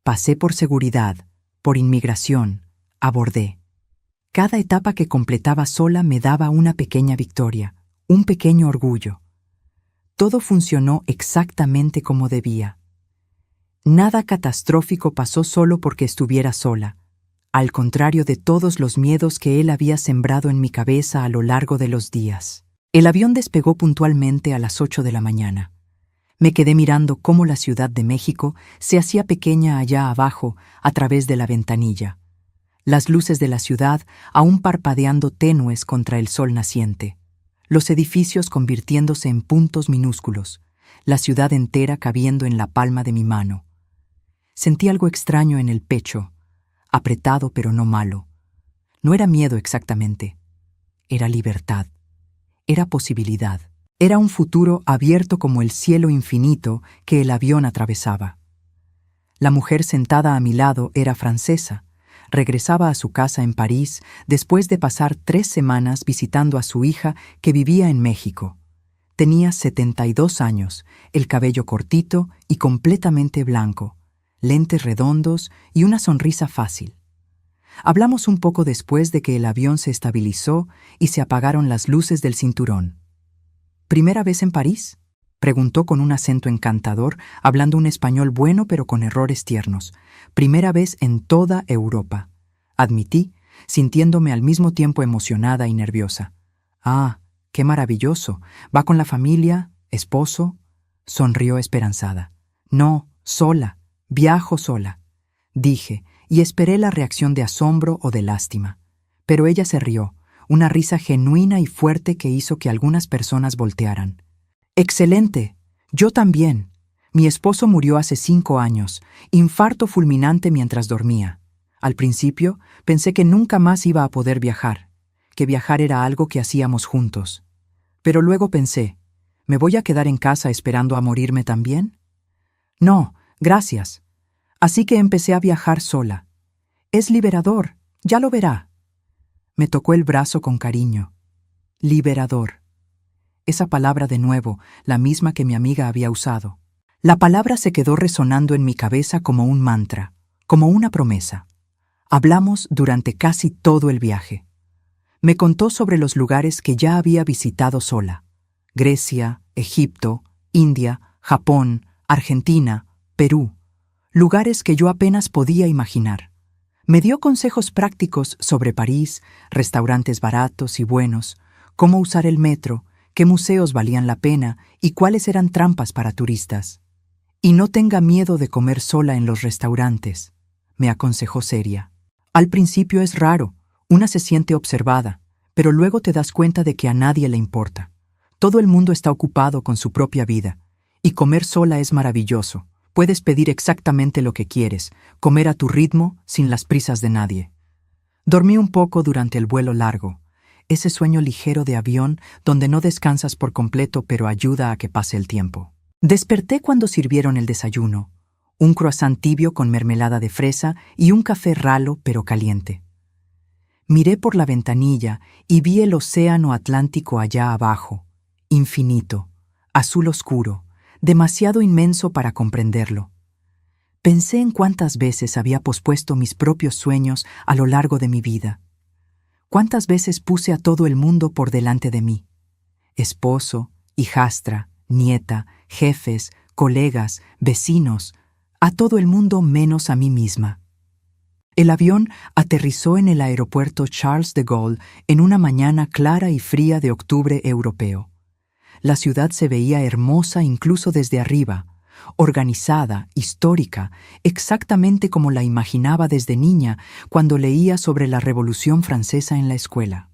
Pasé por seguridad, por inmigración, abordé. Cada etapa que completaba sola me daba una pequeña victoria, un pequeño orgullo. Todo funcionó exactamente como debía. Nada catastrófico pasó solo porque estuviera sola, al contrario de todos los miedos que él había sembrado en mi cabeza a lo largo de los días. El avión despegó puntualmente a las 8 de la mañana. Me quedé mirando cómo la Ciudad de México se hacía pequeña allá abajo a través de la ventanilla. Las luces de la ciudad aún parpadeando tenues contra el sol naciente. Los edificios convirtiéndose en puntos minúsculos, la ciudad entera cabiendo en la palma de mi mano. Sentí algo extraño en el pecho, apretado pero no malo. No era miedo exactamente, era libertad, era posibilidad, era un futuro abierto como el cielo infinito que el avión atravesaba. La mujer sentada a mi lado era francesa. Regresaba a su casa en París después de pasar 3 semanas visitando a su hija que vivía en México. Tenía 72 años, el cabello cortito y completamente blanco, lentes redondos y una sonrisa fácil. Hablamos un poco después de que el avión se estabilizó y se apagaron las luces del cinturón. ¿Primera vez en París?, preguntó con un acento encantador, hablando un español bueno pero con errores tiernos. Primera vez en toda Europa, admití, sintiéndome al mismo tiempo emocionada y nerviosa. Ah, qué maravilloso. ¿Va con la familia? ¿Esposo? Sonrió esperanzada. No, sola. Viajo sola, dije, y esperé la reacción de asombro o de lástima. Pero ella se rió, una risa genuina y fuerte que hizo que algunas personas voltearan. ¡Excelente! Yo también. Mi esposo murió hace 5 años, infarto fulminante mientras dormía. Al principio pensé que nunca más iba a poder viajar, que viajar era algo que hacíamos juntos. Pero luego pensé, ¿me voy a quedar en casa esperando a morirme también? No, gracias. Así que empecé a viajar sola. Es liberador, ya lo verá. Me tocó el brazo con cariño. Liberador. Esa palabra de nuevo, la misma que mi amiga había usado. La palabra se quedó resonando en mi cabeza como un mantra, como una promesa. Hablamos durante casi todo el viaje. Me contó sobre los lugares que ya había visitado sola. Grecia, Egipto, India, Japón, Argentina, Perú. Lugares que yo apenas podía imaginar. Me dio consejos prácticos sobre París, restaurantes baratos y buenos, cómo usar el metro, qué museos valían la pena y cuáles eran trampas para turistas. Y no tenga miedo de comer sola en los restaurantes, me aconsejó seria. Al principio es raro, una se siente observada, pero luego te das cuenta de que a nadie le importa. Todo el mundo está ocupado con su propia vida, y comer sola es maravilloso. Puedes pedir exactamente lo que quieres, comer a tu ritmo, sin las prisas de nadie. Dormí un poco durante el vuelo largo, ese sueño ligero de avión donde no descansas por completo pero ayuda a que pase el tiempo. Desperté cuando sirvieron el desayuno, un croissant tibio con mermelada de fresa y un café ralo pero caliente. Miré por la ventanilla y vi el océano Atlántico allá abajo, infinito, azul oscuro, demasiado inmenso para comprenderlo. Pensé en cuántas veces había pospuesto mis propios sueños a lo largo de mi vida. Cuántas veces puse a todo el mundo por delante de mí. Esposo, hijastra, nieta, jefes, colegas, vecinos, a todo el mundo menos a mí misma. El avión aterrizó en el aeropuerto Charles de Gaulle en una mañana clara y fría de octubre europeo. La ciudad se veía hermosa incluso desde arriba, organizada, histórica, exactamente como la imaginaba desde niña cuando leía sobre la Revolución Francesa en la escuela.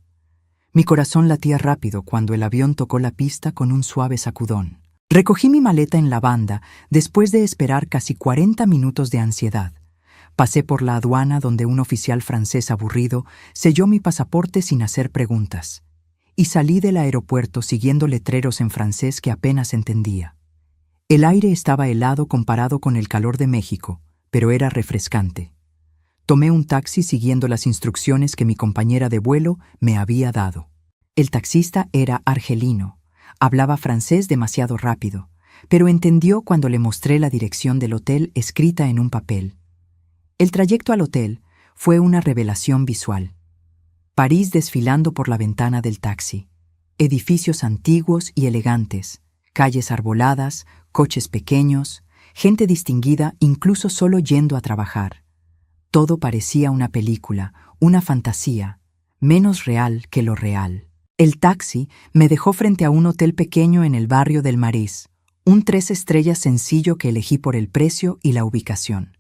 Mi corazón latía rápido cuando el avión tocó la pista con un suave sacudón. Recogí mi maleta en la banda después de esperar casi 40 minutos de ansiedad. Pasé por la aduana donde un oficial francés aburrido selló mi pasaporte sin hacer preguntas. Y salí del aeropuerto siguiendo letreros en francés que apenas entendía. El aire estaba helado comparado con el calor de México, pero era refrescante. Tomé un taxi siguiendo las instrucciones que mi compañera de vuelo me había dado. El taxista era argelino. Hablaba francés demasiado rápido, pero entendió cuando le mostré la dirección del hotel escrita en un papel. El trayecto al hotel fue una revelación visual. París desfilando por la ventana del taxi. Edificios antiguos y elegantes, calles arboladas, coches pequeños, gente distinguida incluso solo yendo a trabajar. Todo parecía una película, una fantasía, menos real que lo real. El taxi me dejó frente a un hotel pequeño en el barrio del Marais, un 3 estrellas sencillo que elegí por el precio y la ubicación.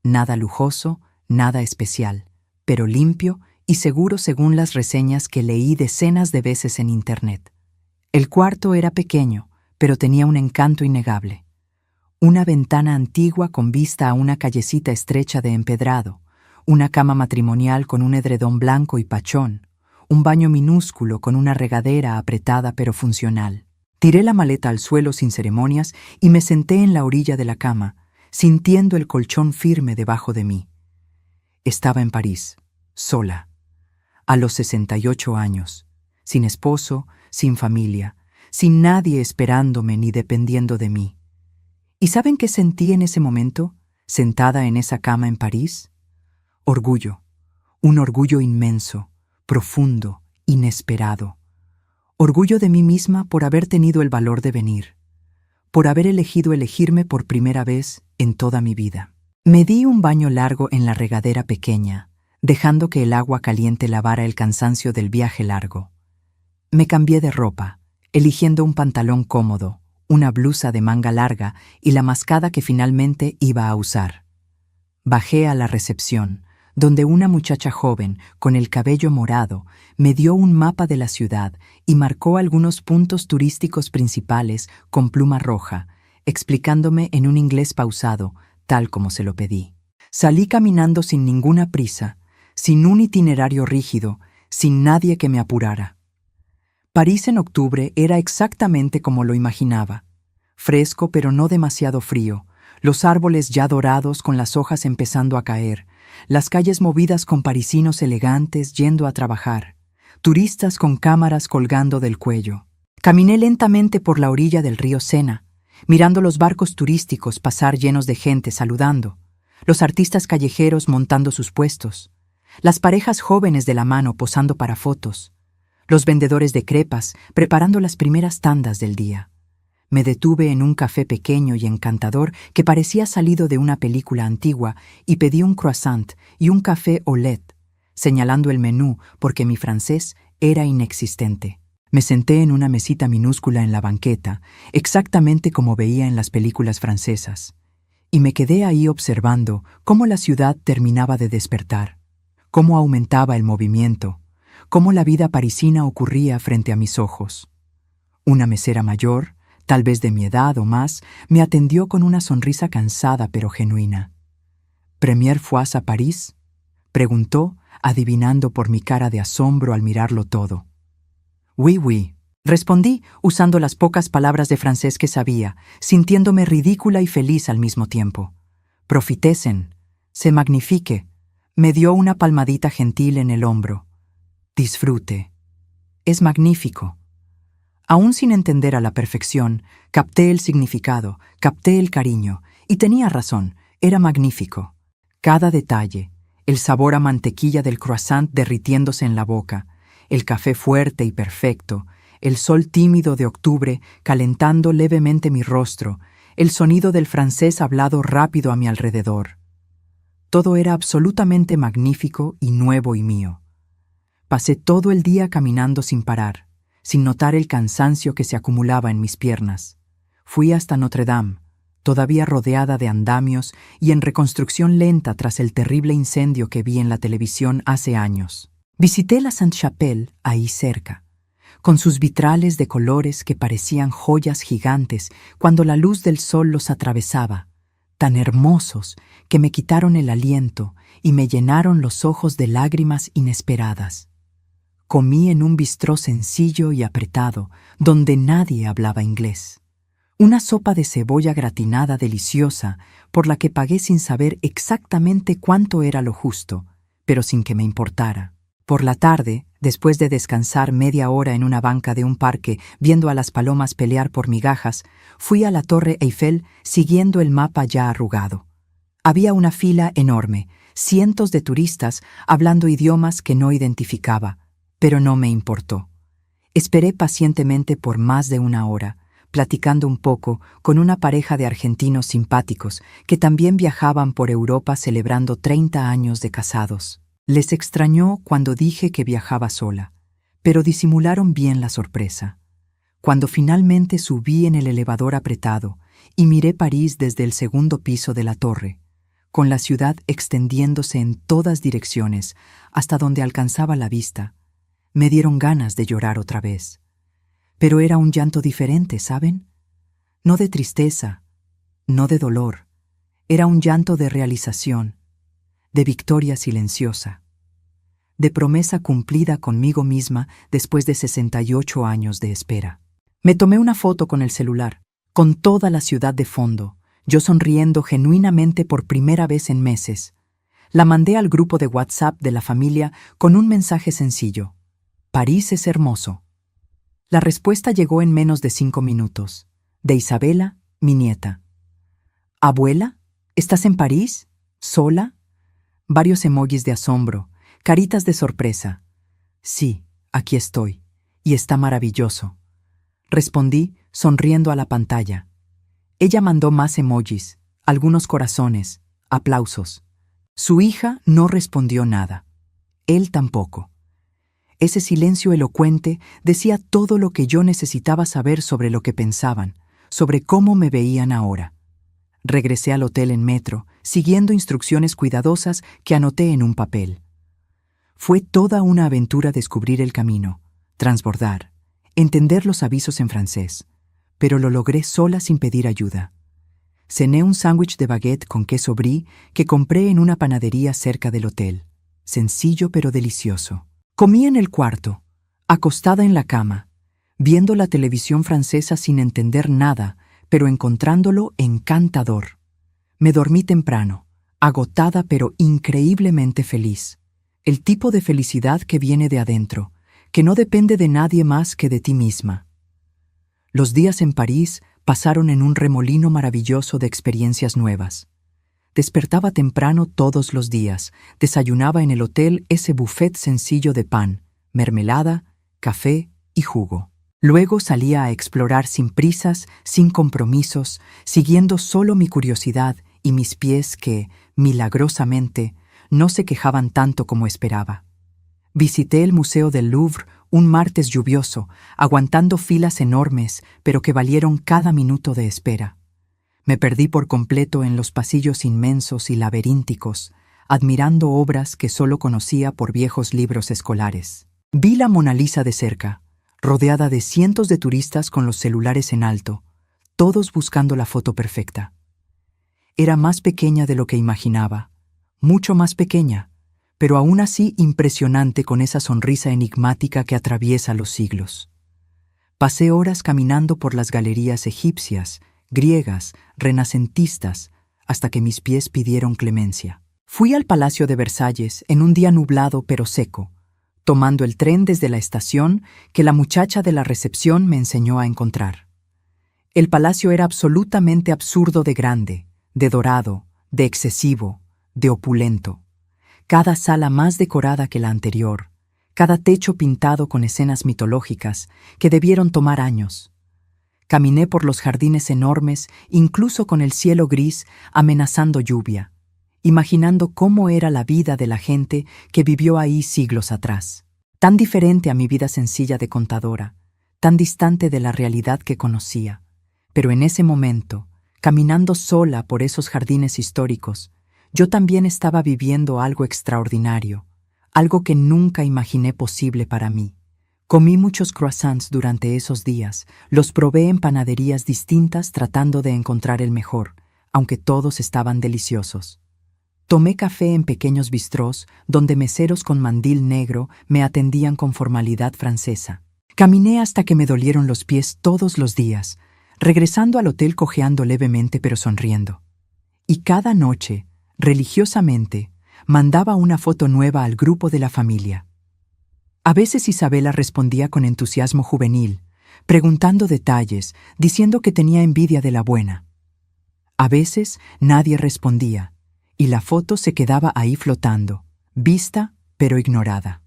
Nada lujoso, nada especial, pero limpio y seguro según las reseñas que leí decenas de veces en Internet. El cuarto era pequeño, pero tenía un encanto innegable. Una ventana antigua con vista a una callecita estrecha de empedrado, una cama matrimonial con un edredón blanco y pachón, un baño minúsculo con una regadera apretada pero funcional. Tiré la maleta al suelo sin ceremonias y me senté en la orilla de la cama, sintiendo el colchón firme debajo de mí. Estaba en París, sola, a los 68 años, sin esposo, sin familia, sin nadie esperándome ni dependiendo de mí. ¿Y saben qué sentí en ese momento, sentada en esa cama en París? Orgullo, un orgullo inmenso, profundo, inesperado. Orgullo de mí misma por haber tenido el valor de venir, por haber elegido elegirme por primera vez en toda mi vida. Me di un baño largo en la regadera pequeña, dejando que el agua caliente lavara el cansancio del viaje largo. Me cambié de ropa, eligiendo un pantalón cómodo, una blusa de manga larga y la mascada que finalmente iba a usar. Bajé a la recepción, donde una muchacha joven, con el cabello morado, me dio un mapa de la ciudad y marcó algunos puntos turísticos principales con pluma roja, explicándome en un inglés pausado, tal como se lo pedí. Salí caminando sin ninguna prisa, sin un itinerario rígido, sin nadie que me apurara. París en octubre era exactamente como lo imaginaba. Fresco pero no demasiado frío, los árboles ya dorados con las hojas empezando a caer, las calles movidas con parisinos elegantes yendo a trabajar, turistas con cámaras colgando del cuello. Caminé lentamente por la orilla del río Sena, mirando los barcos turísticos pasar llenos de gente saludando, los artistas callejeros montando sus puestos, las parejas jóvenes de la mano posando para fotos, los vendedores de crepas preparando las primeras tandas del día. Me detuve en un café pequeño y encantador que parecía salido de una película antigua y pedí un croissant y un café au lait, señalando el menú porque mi francés era inexistente. Me senté en una mesita minúscula en la banqueta, exactamente como veía en las películas francesas, y me quedé ahí observando cómo la ciudad terminaba de despertar, cómo aumentaba el movimiento, cómo la vida parisina ocurría frente a mis ojos. Una mesera mayor, tal vez de mi edad o más, me atendió con una sonrisa cansada pero genuina. «¿Première fois à París?», preguntó, adivinando por mi cara de asombro al mirarlo todo. «Oui, oui», respondí, usando las pocas palabras de francés que sabía, sintiéndome ridícula y feliz al mismo tiempo. «Profitesen, c'est magnifique», me dio una palmadita gentil en el hombro. «Disfrute. Es magnífico». Aún sin entender a la perfección, capté el significado, capté el cariño, y tenía razón, era magnífico. Cada detalle, el sabor a mantequilla del croissant derritiéndose en la boca, el café fuerte y perfecto, el sol tímido de octubre calentando levemente mi rostro, el sonido del francés hablado rápido a mi alrededor. Todo era absolutamente magnífico y nuevo y mío. Pasé todo el día caminando sin parar, sin notar el cansancio que se acumulaba en mis piernas. Fui hasta Notre Dame, todavía rodeada de andamios y en reconstrucción lenta tras el terrible incendio que vi en la televisión hace años. Visité la Sainte-Chapelle, ahí cerca, con sus vitrales de colores que parecían joyas gigantes cuando la luz del sol los atravesaba, tan hermosos que me quitaron el aliento y me llenaron los ojos de lágrimas inesperadas. Comí en un bistró sencillo y apretado, donde nadie hablaba inglés. Una sopa de cebolla gratinada deliciosa, por la que pagué sin saber exactamente cuánto era lo justo, pero sin que me importara. Por la tarde, después de descansar media hora en una banca de un parque viendo a las palomas pelear por migajas, fui a la Torre Eiffel siguiendo el mapa ya arrugado. Había una fila enorme, cientos de turistas hablando idiomas que no identificaba, pero no me importó. Esperé pacientemente por más de una hora, platicando un poco con una pareja de argentinos simpáticos que también viajaban por Europa celebrando 30 años de casados. Les extrañó cuando dije que viajaba sola, pero disimularon bien la sorpresa. Cuando finalmente subí en el elevador apretado y miré París desde el segundo piso de la torre, con la ciudad extendiéndose en todas direcciones hasta donde alcanzaba la vista, me dieron ganas de llorar otra vez. Pero era un llanto diferente, ¿saben? No de tristeza, no de dolor. Era un llanto de realización, de victoria silenciosa, de promesa cumplida conmigo misma después de 68 años de espera. Me tomé una foto con el celular, con toda la ciudad de fondo, yo sonriendo genuinamente por primera vez en meses. La mandé al grupo de WhatsApp de la familia con un mensaje sencillo: París es hermoso. La respuesta llegó en menos de 5 minutos, de Isabela, mi nieta. ¿Abuela? ¿Estás en París? ¿Sola? Varios emojis de asombro, caritas de sorpresa. Sí, aquí estoy, y está maravilloso. Respondí, sonriendo a la pantalla. Ella mandó más emojis, algunos corazones, aplausos. Su hija no respondió nada. Él tampoco. Ese silencio elocuente decía todo lo que yo necesitaba saber sobre lo que pensaban, sobre cómo me veían ahora. Regresé al hotel en metro, siguiendo instrucciones cuidadosas que anoté en un papel. Fue toda una aventura descubrir el camino, transbordar, entender los avisos en francés, pero lo logré sola sin pedir ayuda. Cené un sándwich de baguette con queso brie que compré en una panadería cerca del hotel. Sencillo pero delicioso. Comí en el cuarto, acostada en la cama, viendo la televisión francesa sin entender nada, pero encontrándolo encantador. Me dormí temprano, agotada pero increíblemente feliz. El tipo de felicidad que viene de adentro, que no depende de nadie más que de ti misma. Los días en París pasaron en un remolino maravilloso de experiencias nuevas. Despertaba temprano todos los días, desayunaba en el hotel ese buffet sencillo de pan, mermelada, café y jugo. Luego salía a explorar sin prisas, sin compromisos, siguiendo solo mi curiosidad y mis pies que, milagrosamente, no se quejaban tanto como esperaba. Visité el Museo del Louvre un martes lluvioso, aguantando filas enormes, pero que valieron cada minuto de espera. Me perdí por completo en los pasillos inmensos y laberínticos, admirando obras que solo conocía por viejos libros escolares. Vi la Mona Lisa de cerca, rodeada de cientos de turistas con los celulares en alto, todos buscando la foto perfecta. Era más pequeña de lo que imaginaba, mucho más pequeña, pero aún así impresionante con esa sonrisa enigmática que atraviesa los siglos. Pasé horas caminando por las galerías egipcias, griegas, renacentistas, hasta que mis pies pidieron clemencia. Fui al Palacio de Versalles en un día nublado pero seco, tomando el tren desde la estación que la muchacha de la recepción me enseñó a encontrar. El palacio era absolutamente absurdo de grande, de dorado, de excesivo, de opulento. Cada sala más decorada que la anterior, cada techo pintado con escenas mitológicas que debieron tomar años. Caminé por los jardines enormes, incluso con el cielo gris amenazando lluvia, imaginando cómo era la vida de la gente que vivió ahí siglos atrás. Tan diferente a mi vida sencilla de contadora, tan distante de la realidad que conocía. Pero en ese momento, caminando sola por esos jardines históricos, yo también estaba viviendo algo extraordinario, algo que nunca imaginé posible para mí. Comí muchos croissants durante esos días, los probé en panaderías distintas tratando de encontrar el mejor, aunque todos estaban deliciosos. Tomé café en pequeños bistrós donde meseros con mandil negro me atendían con formalidad francesa. Caminé hasta que me dolieron los pies todos los días, regresando al hotel cojeando levemente pero sonriendo. Y cada noche, religiosamente, mandaba una foto nueva al grupo de la familia. A veces Isabela respondía con entusiasmo juvenil, preguntando detalles, diciendo que tenía envidia de la buena. A veces nadie respondía, y la foto se quedaba ahí flotando, vista pero ignorada.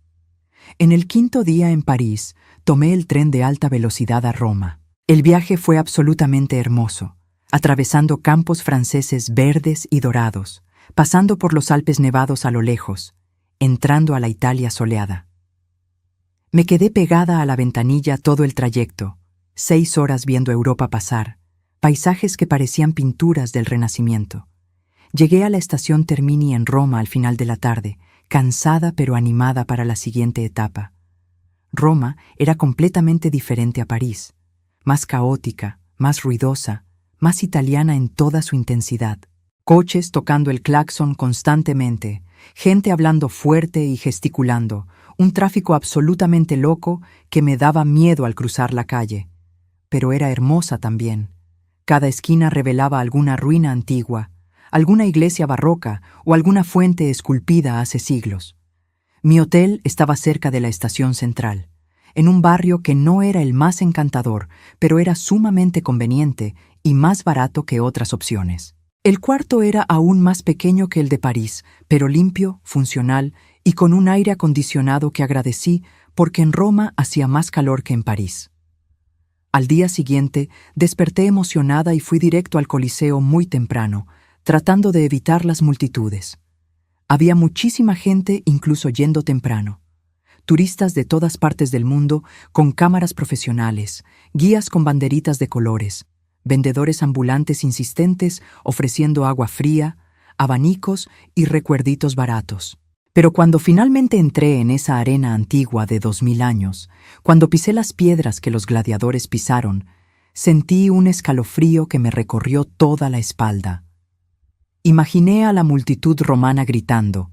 En el 5.º día en París, tomé el tren de alta velocidad a Roma. El viaje fue absolutamente hermoso, atravesando campos franceses verdes y dorados, pasando por los Alpes nevados a lo lejos, entrando a la Italia soleada. Me quedé pegada a la ventanilla todo el trayecto, 6 horas viendo Europa pasar, paisajes que parecían pinturas del Renacimiento. Llegué a la estación Termini en Roma al final de la tarde, cansada pero animada para la siguiente etapa. Roma era completamente diferente a París, más caótica, más ruidosa, más italiana en toda su intensidad. Coches tocando el claxon constantemente, gente hablando fuerte y gesticulando, un tráfico absolutamente loco que me daba miedo al cruzar la calle. Pero era hermosa también. Cada esquina revelaba alguna ruina antigua, alguna iglesia barroca o alguna fuente esculpida hace siglos. Mi hotel estaba cerca de la estación central, en un barrio que no era el más encantador, pero era sumamente conveniente y más barato que otras opciones. El cuarto era aún más pequeño que el de París, pero limpio, funcional y con un aire acondicionado que agradecí porque en Roma hacía más calor que en París. Al día siguiente, desperté emocionada y fui directo al Coliseo muy temprano, tratando de evitar las multitudes. Había muchísima gente incluso yendo temprano. Turistas de todas partes del mundo con cámaras profesionales, guías con banderitas de colores, vendedores ambulantes insistentes ofreciendo agua fría, abanicos y recuerditos baratos. Pero cuando finalmente entré en esa arena antigua de 2000 años, cuando pisé las piedras que los gladiadores pisaron, sentí un escalofrío que me recorrió toda la espalda. Imaginé a la multitud romana gritando,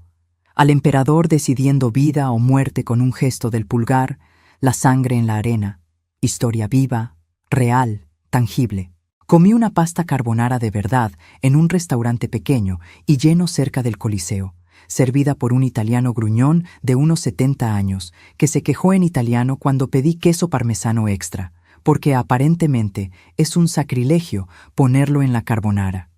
al emperador decidiendo vida o muerte con un gesto del pulgar, la sangre en la arena, historia viva, real, tangible. Comí una pasta carbonara de verdad en un restaurante pequeño y lleno cerca del Coliseo, servida por un italiano gruñón de unos 70 años, que se quejó en italiano cuando pedí queso parmesano extra, porque aparentemente es un sacrilegio ponerlo en la carbonara.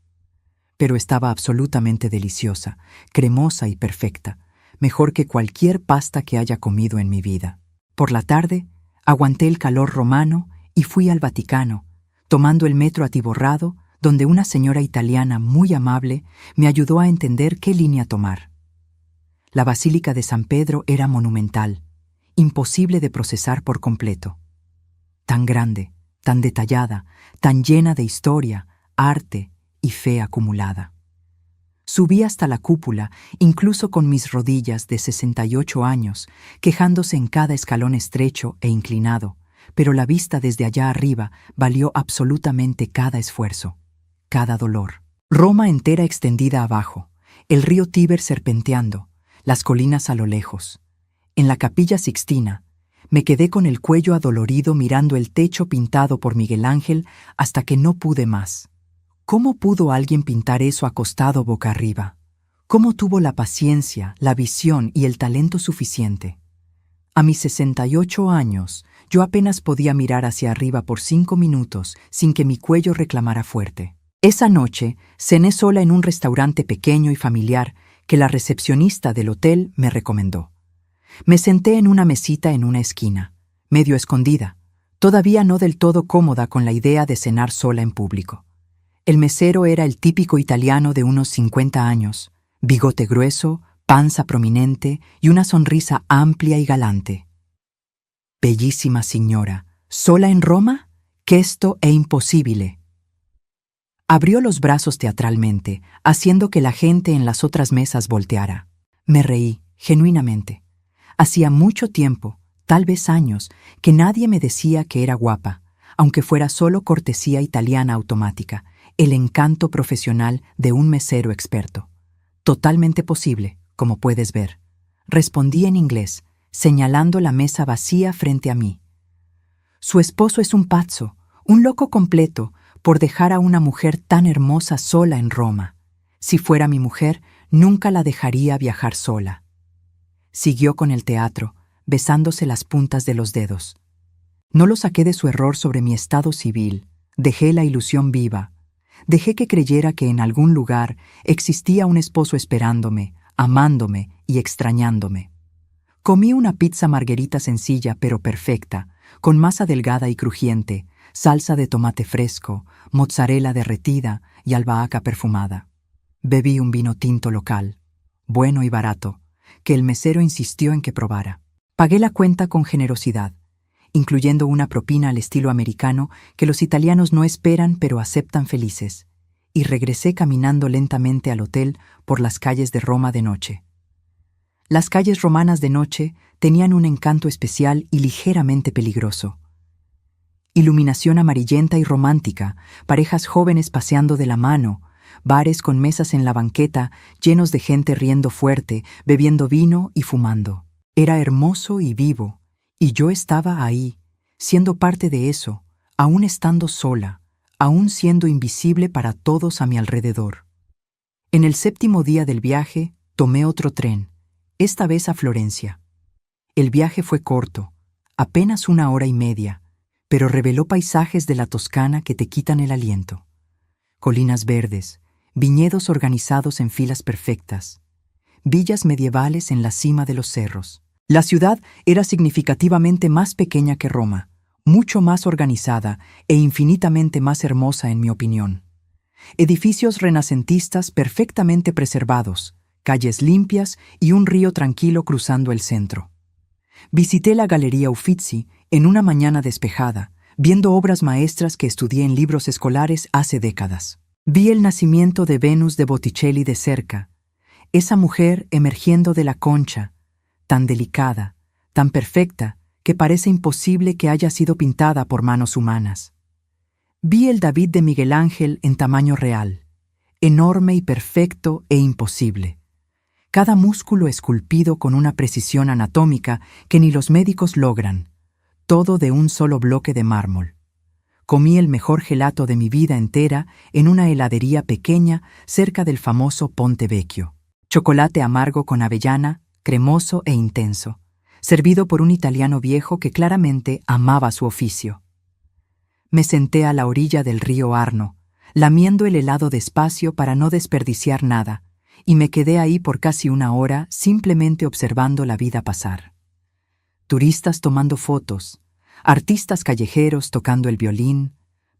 Pero estaba absolutamente deliciosa, cremosa y perfecta, mejor que cualquier pasta que haya comido en mi vida. Por la tarde, aguanté el calor romano y fui al Vaticano, tomando el metro atiborrado, donde una señora italiana muy amable me ayudó a entender qué línea tomar. La Basílica de San Pedro era monumental, imposible de procesar por completo. Tan grande, tan detallada, tan llena de historia, arte y fe acumulada. Subí hasta la cúpula, incluso con mis rodillas de 68 años, quejándose en cada escalón estrecho e inclinado, pero la vista desde allá arriba valió absolutamente cada esfuerzo, cada dolor. Roma entera extendida abajo, el río Tíber serpenteando, las colinas a lo lejos. En la Capilla Sixtina, me quedé con el cuello adolorido mirando el techo pintado por Miguel Ángel hasta que no pude más. ¿Cómo pudo alguien pintar eso acostado boca arriba? ¿Cómo tuvo la paciencia, la visión y el talento suficiente? A mis 68 años, yo apenas podía mirar hacia arriba por 5 minutos sin que mi cuello reclamara fuerte. Esa noche, cené sola en un restaurante pequeño y familiar que la recepcionista del hotel me recomendó. Me senté en una mesita en una esquina, medio escondida, todavía no del todo cómoda con la idea de cenar sola en público. El mesero era el típico italiano de unos 50 años, bigote grueso, panza prominente y una sonrisa amplia y galante. «Bellísima signora, ¿sola en Roma? Questo è impossibile». Abrió los brazos teatralmente, haciendo que la gente en las otras mesas volteara. Me reí, genuinamente. Hacía mucho tiempo, tal vez años, que nadie me decía que era guapa, aunque fuera solo cortesía italiana automática, el encanto profesional de un mesero experto. Totalmente posible, como puedes ver. Respondí en inglés, señalando la mesa vacía frente a mí. Su esposo es un pazzo, un loco completo, por dejar a una mujer tan hermosa sola en Roma. Si fuera mi mujer, nunca la dejaría viajar sola. Siguió con el teatro, besándose las puntas de los dedos. No lo saqué de su error sobre mi estado civil, dejé la ilusión viva. Dejé que creyera que en algún lugar existía un esposo esperándome, amándome y extrañándome. Comí una pizza margherita sencilla pero perfecta, con masa delgada y crujiente, salsa de tomate fresco, mozzarella derretida y albahaca perfumada. Bebí un vino tinto local, bueno y barato, que el mesero insistió en que probara. Pagué la cuenta con generosidad, incluyendo una propina al estilo americano que los italianos no esperan pero aceptan felices, y regresé caminando lentamente al hotel por las calles de Roma de noche. Las calles romanas de noche tenían un encanto especial y ligeramente peligroso. Iluminación amarillenta y romántica, parejas jóvenes paseando de la mano, bares con mesas en la banqueta llenos de gente riendo fuerte, bebiendo vino y fumando. Era hermoso y vivo, y yo estaba ahí, siendo parte de eso, aún estando sola, aún siendo invisible para todos a mi alrededor. En el 7º día del viaje, tomé otro tren, esta vez a Florencia. El viaje fue corto, apenas 1 hora y media, pero reveló paisajes de la Toscana que te quitan el aliento. Colinas verdes, viñedos organizados en filas perfectas, villas medievales en la cima de los cerros. La ciudad era significativamente más pequeña que Roma, mucho más organizada e infinitamente más hermosa en mi opinión. Edificios renacentistas perfectamente preservados, calles limpias y un río tranquilo cruzando el centro. Visité la Galería Uffizi en una mañana despejada, viendo obras maestras que estudié en libros escolares hace décadas. Vi el nacimiento de Venus de Botticelli de cerca, esa mujer emergiendo de la concha, tan delicada, tan perfecta, que parece imposible que haya sido pintada por manos humanas. Vi el David de Miguel Ángel en tamaño real, enorme y perfecto e imposible. Cada músculo esculpido con una precisión anatómica que ni los médicos logran, todo de un solo bloque de mármol. Comí el mejor gelato de mi vida entera en una heladería pequeña cerca del famoso Ponte Vecchio. Chocolate amargo con avellana, cremoso e intenso, servido por un italiano viejo que claramente amaba su oficio. Me senté a la orilla del río Arno, lamiendo el helado despacio para no desperdiciar nada, y me quedé ahí por casi 1 hora simplemente observando la vida pasar. Turistas tomando fotos, artistas callejeros tocando el violín,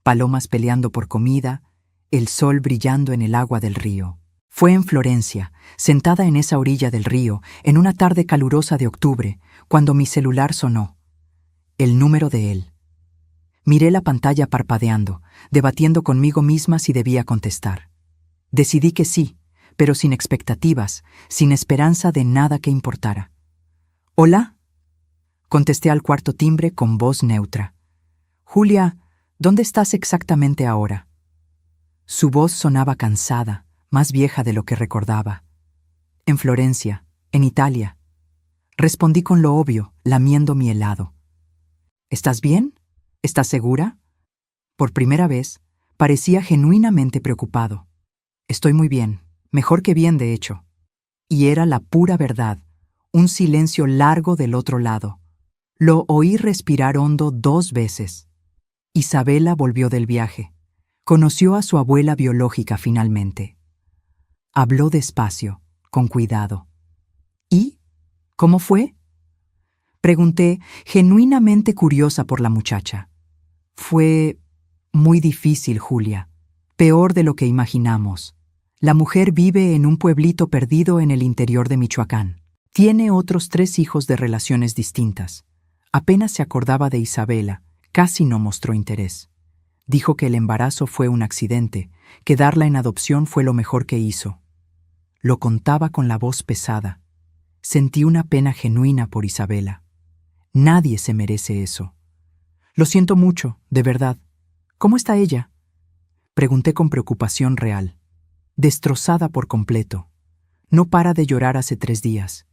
palomas peleando por comida, el sol brillando en el agua del río. Fue en Florencia, sentada en esa orilla del río, en una tarde calurosa de octubre, cuando mi celular sonó. El número de él. Miré la pantalla parpadeando, debatiendo conmigo misma si debía contestar. Decidí que sí, pero sin expectativas, sin esperanza de nada que importara. «¿Hola?» Contesté al cuarto timbre con voz neutra. «Julia, ¿dónde estás exactamente ahora?» Su voz sonaba cansada, más vieja de lo que recordaba. «En Florencia, en Italia». Respondí con lo obvio, lamiendo mi helado. «¿Estás bien? ¿Estás segura?» Por primera vez, parecía genuinamente preocupado. «Estoy muy bien, mejor que bien, de hecho». Y era la pura verdad, un silencio largo del otro lado. Lo oí respirar hondo 2 veces. Isabela volvió del viaje. Conoció a su abuela biológica finalmente. Habló despacio, con cuidado. ¿Y? ¿Cómo fue?, pregunté, genuinamente curiosa por la muchacha. Fue muy difícil, Julia. Peor de lo que imaginamos. La mujer vive en un pueblito perdido en el interior de Michoacán. Tiene otros 3 hijos de relaciones distintas. Apenas se acordaba de Isabela, casi no mostró interés. Dijo que el embarazo fue un accidente, que darla en adopción fue lo mejor que hizo. Lo contaba con la voz pesada. Sentí una pena genuina por Isabela. Nadie se merece eso. Lo siento mucho, de verdad. ¿Cómo está ella?, pregunté con preocupación real. Destrozada por completo. No para de llorar hace 3 días.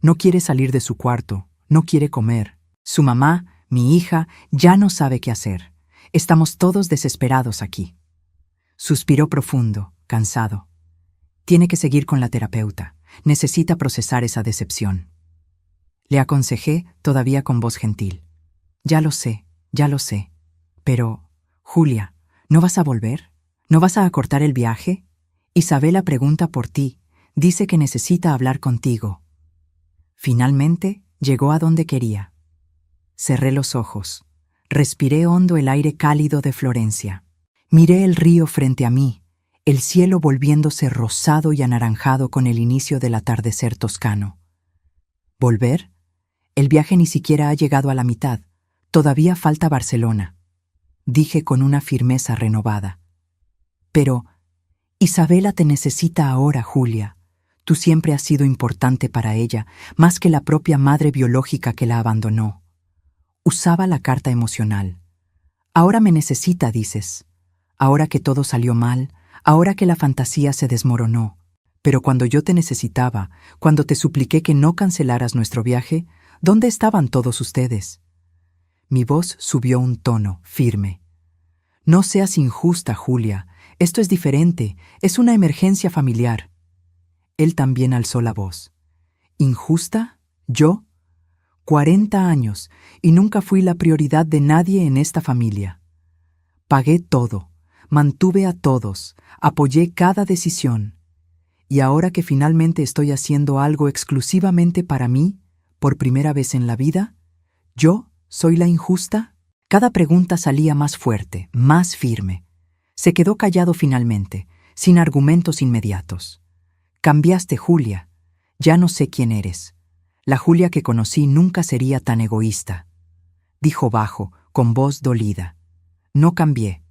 No quiere salir de su cuarto, no quiere comer. Su mamá, mi hija, ya no sabe qué hacer. Estamos todos desesperados aquí. Suspiró profundo, cansado. Tiene que seguir con la terapeuta. Necesita procesar esa decepción. Le aconsejé, todavía con voz gentil. Ya lo sé. Pero, Julia, ¿no vas a volver? ¿No vas a acortar el viaje? Isabela pregunta por ti. Dice que necesita hablar contigo. Finalmente, llegó a donde quería. Cerré los ojos. Respiré hondo el aire cálido de Florencia. Miré el río frente a mí, el cielo volviéndose rosado y anaranjado con el inicio del atardecer toscano. ¿Volver? El viaje ni siquiera ha llegado a la mitad. Todavía falta Barcelona, dije con una firmeza renovada. Pero, Isabela te necesita ahora, Julia. Tú siempre has sido importante para ella, más que la propia madre biológica que la abandonó. Usaba la carta emocional. Ahora me necesita, dices. Ahora que todo salió mal, ahora que la fantasía se desmoronó. Pero cuando yo te necesitaba, cuando te supliqué que no cancelaras nuestro viaje, ¿dónde estaban todos ustedes? Mi voz subió un tono, firme. No seas injusta, Julia. Esto es diferente. Es una emergencia familiar. Él también alzó la voz. ¿Injusta? ¿Yo? 40 años, y nunca fui la prioridad de nadie en esta familia. Pagué todo, mantuve a todos, apoyé cada decisión. Y ahora que finalmente estoy haciendo algo exclusivamente para mí, por primera vez en la vida, ¿yo soy la injusta? Cada pregunta salía más fuerte, más firme. Se quedó callado finalmente, sin argumentos inmediatos. Cambiaste, Julia. Ya no sé quién eres. La Julia que conocí nunca sería tan egoísta. Dijo bajo, con voz dolida. No cambié.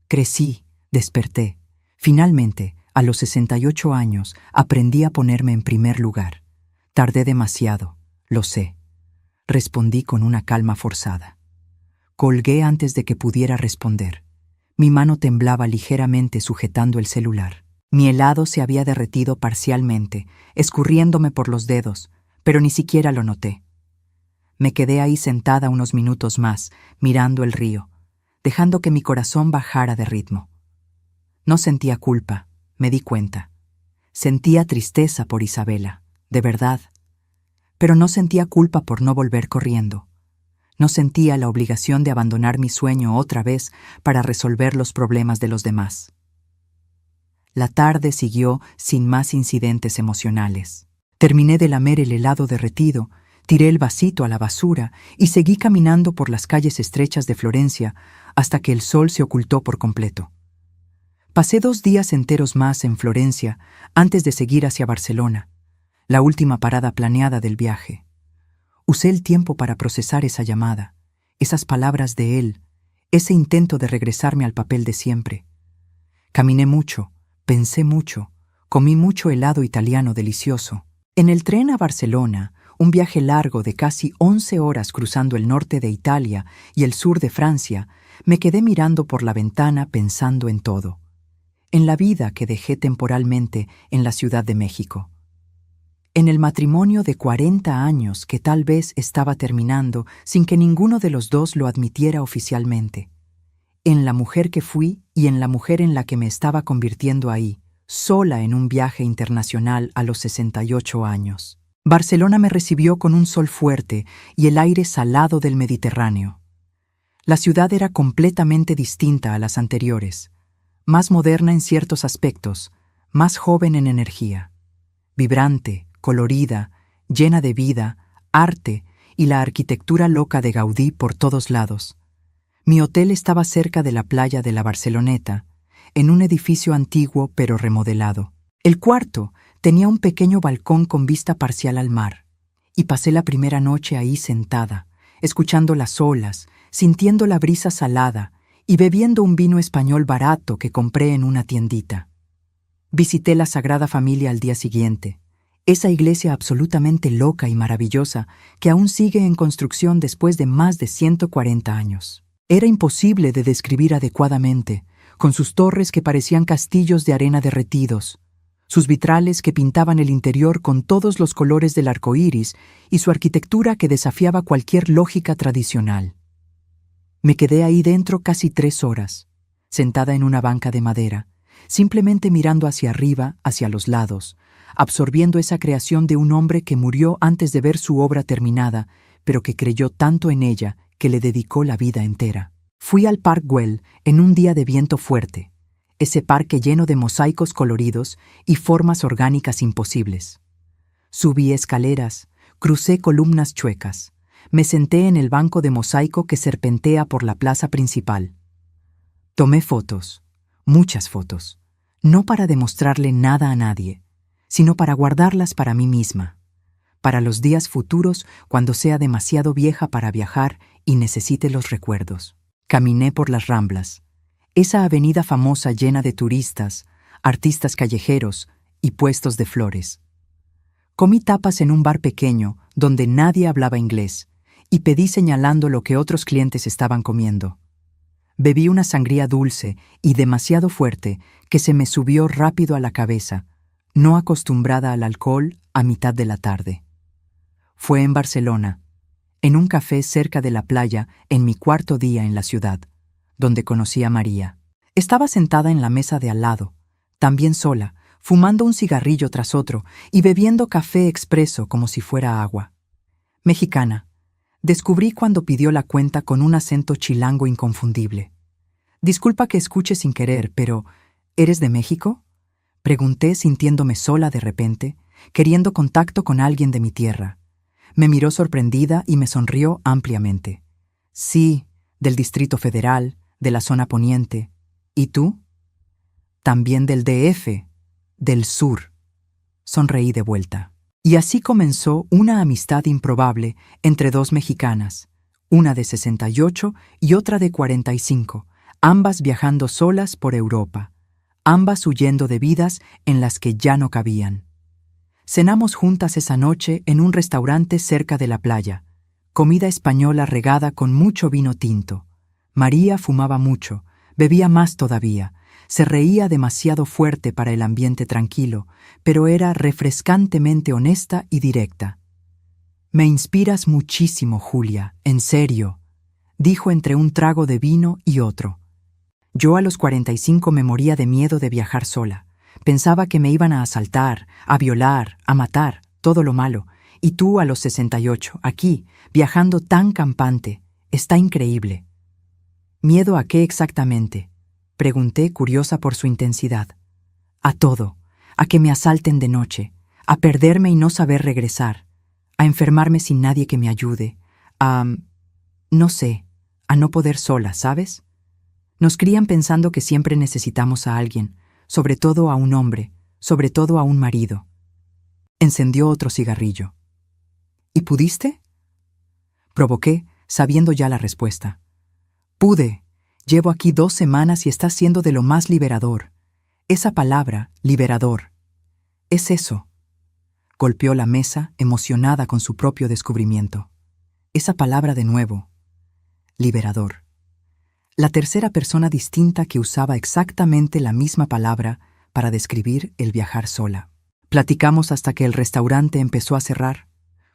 Crecí, desperté. Finalmente, a los 68 años, aprendí a ponerme en primer lugar. Tardé demasiado, lo sé. Respondí con una calma forzada. Colgué antes de que pudiera responder. Mi mano temblaba ligeramente sujetando el celular. Mi helado se había derretido parcialmente, escurriéndome por los dedos, pero ni siquiera lo noté. Me quedé ahí sentada unos minutos más, mirando el río, dejando que mi corazón bajara de ritmo. No sentía culpa, me di cuenta. Sentía tristeza por Isabela, de verdad. Pero no sentía culpa por no volver corriendo. No sentía la obligación de abandonar mi sueño otra vez para resolver los problemas de los demás. La tarde siguió sin más incidentes emocionales. Terminé de lamer el helado derretido, tiré el vasito a la basura y seguí caminando por las calles estrechas de Florencia hasta que el sol se ocultó por completo. Pasé 2 días enteros más en Florencia antes de seguir hacia Barcelona, la última parada planeada del viaje. Usé el tiempo para procesar esa llamada, esas palabras de él, ese intento de regresarme al papel de siempre. Caminé mucho, pensé mucho, comí mucho helado italiano delicioso. En el tren a Barcelona, un viaje largo de casi 11 horas cruzando el norte de Italia y el sur de Francia, me quedé mirando por la ventana pensando en todo. En la vida que dejé temporalmente en la Ciudad de México. En el matrimonio de 40 años que tal vez estaba terminando sin que ninguno de los dos lo admitiera oficialmente. En la mujer que fui y en la mujer en la que me estaba convirtiendo ahí, sola en un viaje internacional a los 68 años. Barcelona me recibió con un sol fuerte y el aire salado del Mediterráneo. La ciudad era completamente distinta a las anteriores, más moderna en ciertos aspectos, más joven en energía, vibrante, colorida, llena de vida, arte y la arquitectura loca de Gaudí por todos lados. Mi hotel estaba cerca de la playa de la Barceloneta, en un edificio antiguo pero remodelado. El cuarto tenía un pequeño balcón con vista parcial al mar, y pasé la primera noche ahí sentada, escuchando las olas, sintiendo la brisa salada y bebiendo un vino español barato que compré en una tiendita. Visité la Sagrada Familia al día siguiente, esa iglesia absolutamente loca y maravillosa que aún sigue en construcción después de más de 140 años. Era imposible de describir adecuadamente, con sus torres que parecían castillos de arena derretidos, sus vitrales que pintaban el interior con todos los colores del arco iris y su arquitectura que desafiaba cualquier lógica tradicional. Me quedé ahí dentro casi 3 horas, sentada en una banca de madera, simplemente mirando hacia arriba, hacia los lados, absorbiendo esa creación de un hombre que murió antes de ver su obra terminada, pero que creyó tanto en ella que le dedicó la vida entera. Fui al Parc Güell en un día de viento fuerte, ese parque lleno de mosaicos coloridos y formas orgánicas imposibles. Subí escaleras, crucé columnas chuecas, me senté en el banco de mosaico que serpentea por la plaza principal. Tomé fotos, muchas fotos, no para demostrarle nada a nadie, sino para guardarlas para mí misma, para los días futuros cuando sea demasiado vieja para viajar y necesite los recuerdos. Caminé por las Ramblas, esa avenida famosa llena de turistas, artistas callejeros y puestos de flores. Comí tapas en un bar pequeño donde nadie hablaba inglés y pedí señalando lo que otros clientes estaban comiendo. Bebí una sangría dulce y demasiado fuerte que se me subió rápido a la cabeza, no acostumbrada al alcohol a mitad de la tarde. Fue en Barcelona, en un café cerca de la playa, en mi cuarto día en la ciudad, donde conocí a María. Estaba sentada en la mesa de al lado, también sola, fumando un cigarrillo tras otro y bebiendo café expreso como si fuera agua. Mexicana, descubrí cuando pidió la cuenta con un acento chilango inconfundible. Disculpa que escuche sin querer, pero ¿eres de México?, pregunté sintiéndome sola de repente, queriendo contacto con alguien de mi tierra. Me miró sorprendida y me sonrió ampliamente. Sí, del Distrito Federal, de la zona poniente. ¿Y tú? También del DF, del sur. Sonreí de vuelta. Y así comenzó una amistad improbable entre dos mexicanas, una de 68 y otra de 45, ambas viajando solas por Europa, ambas huyendo de vidas en las que ya no cabían. Cenamos juntas esa noche en un restaurante cerca de la playa, comida española regada con mucho vino tinto. María fumaba mucho, bebía más todavía, se reía demasiado fuerte para el ambiente tranquilo, pero era refrescantemente honesta y directa. «Me inspiras muchísimo, Julia, en serio», dijo entre un trago de vino y otro. Yo a los 45 me moría de miedo de viajar sola. Pensaba que me iban a asaltar, a violar, a matar, todo lo malo. Y tú a los 68, aquí, viajando tan campante. Está increíble. ¿Miedo a qué exactamente?, pregunté, curiosa por su intensidad. A todo. A que me asalten de noche, a perderme y no saber regresar, a enfermarme sin nadie que me ayude, no sé, a no poder sola, ¿sabes? Nos crían pensando que siempre necesitamos a alguien, sobre todo a un hombre, sobre todo a un marido. Encendió otro cigarrillo. ¿Y pudiste?, provoqué, sabiendo ya la respuesta. Pude. Llevo aquí 2 semanas y está siendo de lo más liberador. Esa palabra, liberador. Es eso. Golpeó la mesa, emocionada con su propio descubrimiento. Esa palabra de nuevo. Liberador. La tercera persona distinta que usaba exactamente la misma palabra para describir el viajar sola. Platicamos hasta que el restaurante empezó a cerrar,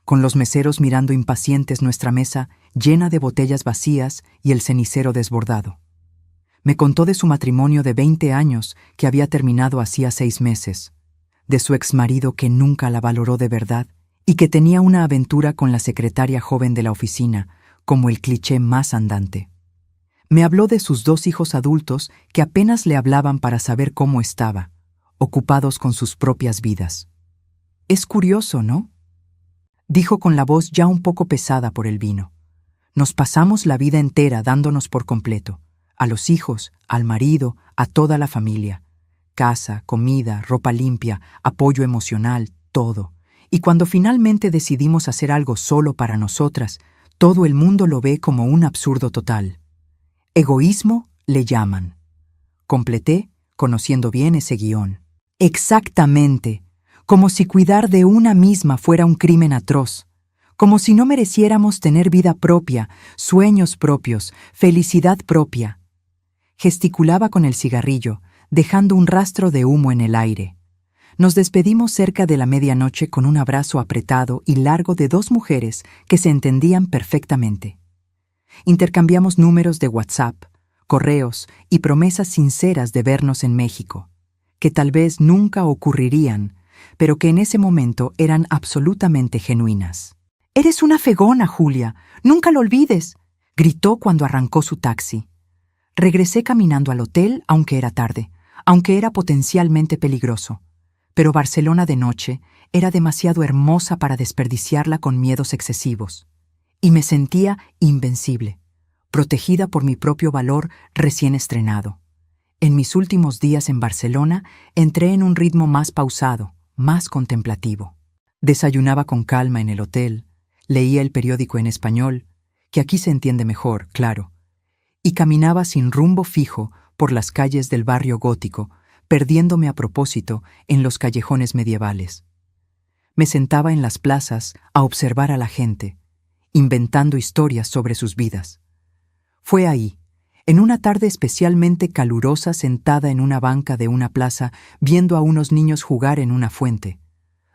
con los meseros mirando impacientes nuestra mesa llena de botellas vacías y el cenicero desbordado. Me contó de su matrimonio de 20 años que había terminado hacía 6 meses, de su exmarido que nunca la valoró de verdad y que tenía una aventura con la secretaria joven de la oficina, como el cliché más andante. Me habló de sus 2 hijos adultos que apenas le hablaban para saber cómo estaba, ocupados con sus propias vidas. Es curioso, ¿no?, dijo con la voz ya un poco pesada por el vino. Nos pasamos la vida entera dándonos por completo, a los hijos, al marido, a toda la familia. Casa, comida, ropa limpia, apoyo emocional, todo. Y cuando finalmente decidimos hacer algo solo para nosotras, todo el mundo lo ve como un absurdo total. Egoísmo le llaman. Completé, conociendo bien ese guión. Exactamente. Como si cuidar de una misma fuera un crimen atroz, como si no mereciéramos tener vida propia, sueños propios, felicidad propia. Gesticulaba con el cigarrillo, dejando un rastro de humo en el aire. Nos despedimos cerca de la medianoche con un abrazo apretado y largo de 2 mujeres que se entendían perfectamente. Intercambiamos números de WhatsApp, correos y promesas sinceras de vernos en México, que tal vez nunca ocurrirían, pero que en ese momento eran absolutamente genuinas. «Eres una fegona, Julia, nunca lo olvides», gritó cuando arrancó su taxi. Regresé caminando al hotel, aunque era tarde, aunque era potencialmente peligroso. Pero Barcelona de noche era demasiado hermosa para desperdiciarla con miedos excesivos. Y me sentía invencible, protegida por mi propio valor recién estrenado. En mis últimos días en Barcelona entré en un ritmo más pausado, más contemplativo. Desayunaba con calma en el hotel, leía el periódico en español, que aquí se entiende mejor, claro, y caminaba sin rumbo fijo por las calles del barrio gótico, perdiéndome a propósito en los callejones medievales. Me sentaba en las plazas a observar a la gente, inventando historias sobre sus vidas. Fue ahí, en una tarde especialmente calurosa, sentada en una banca de una plaza, viendo a unos niños jugar en una fuente,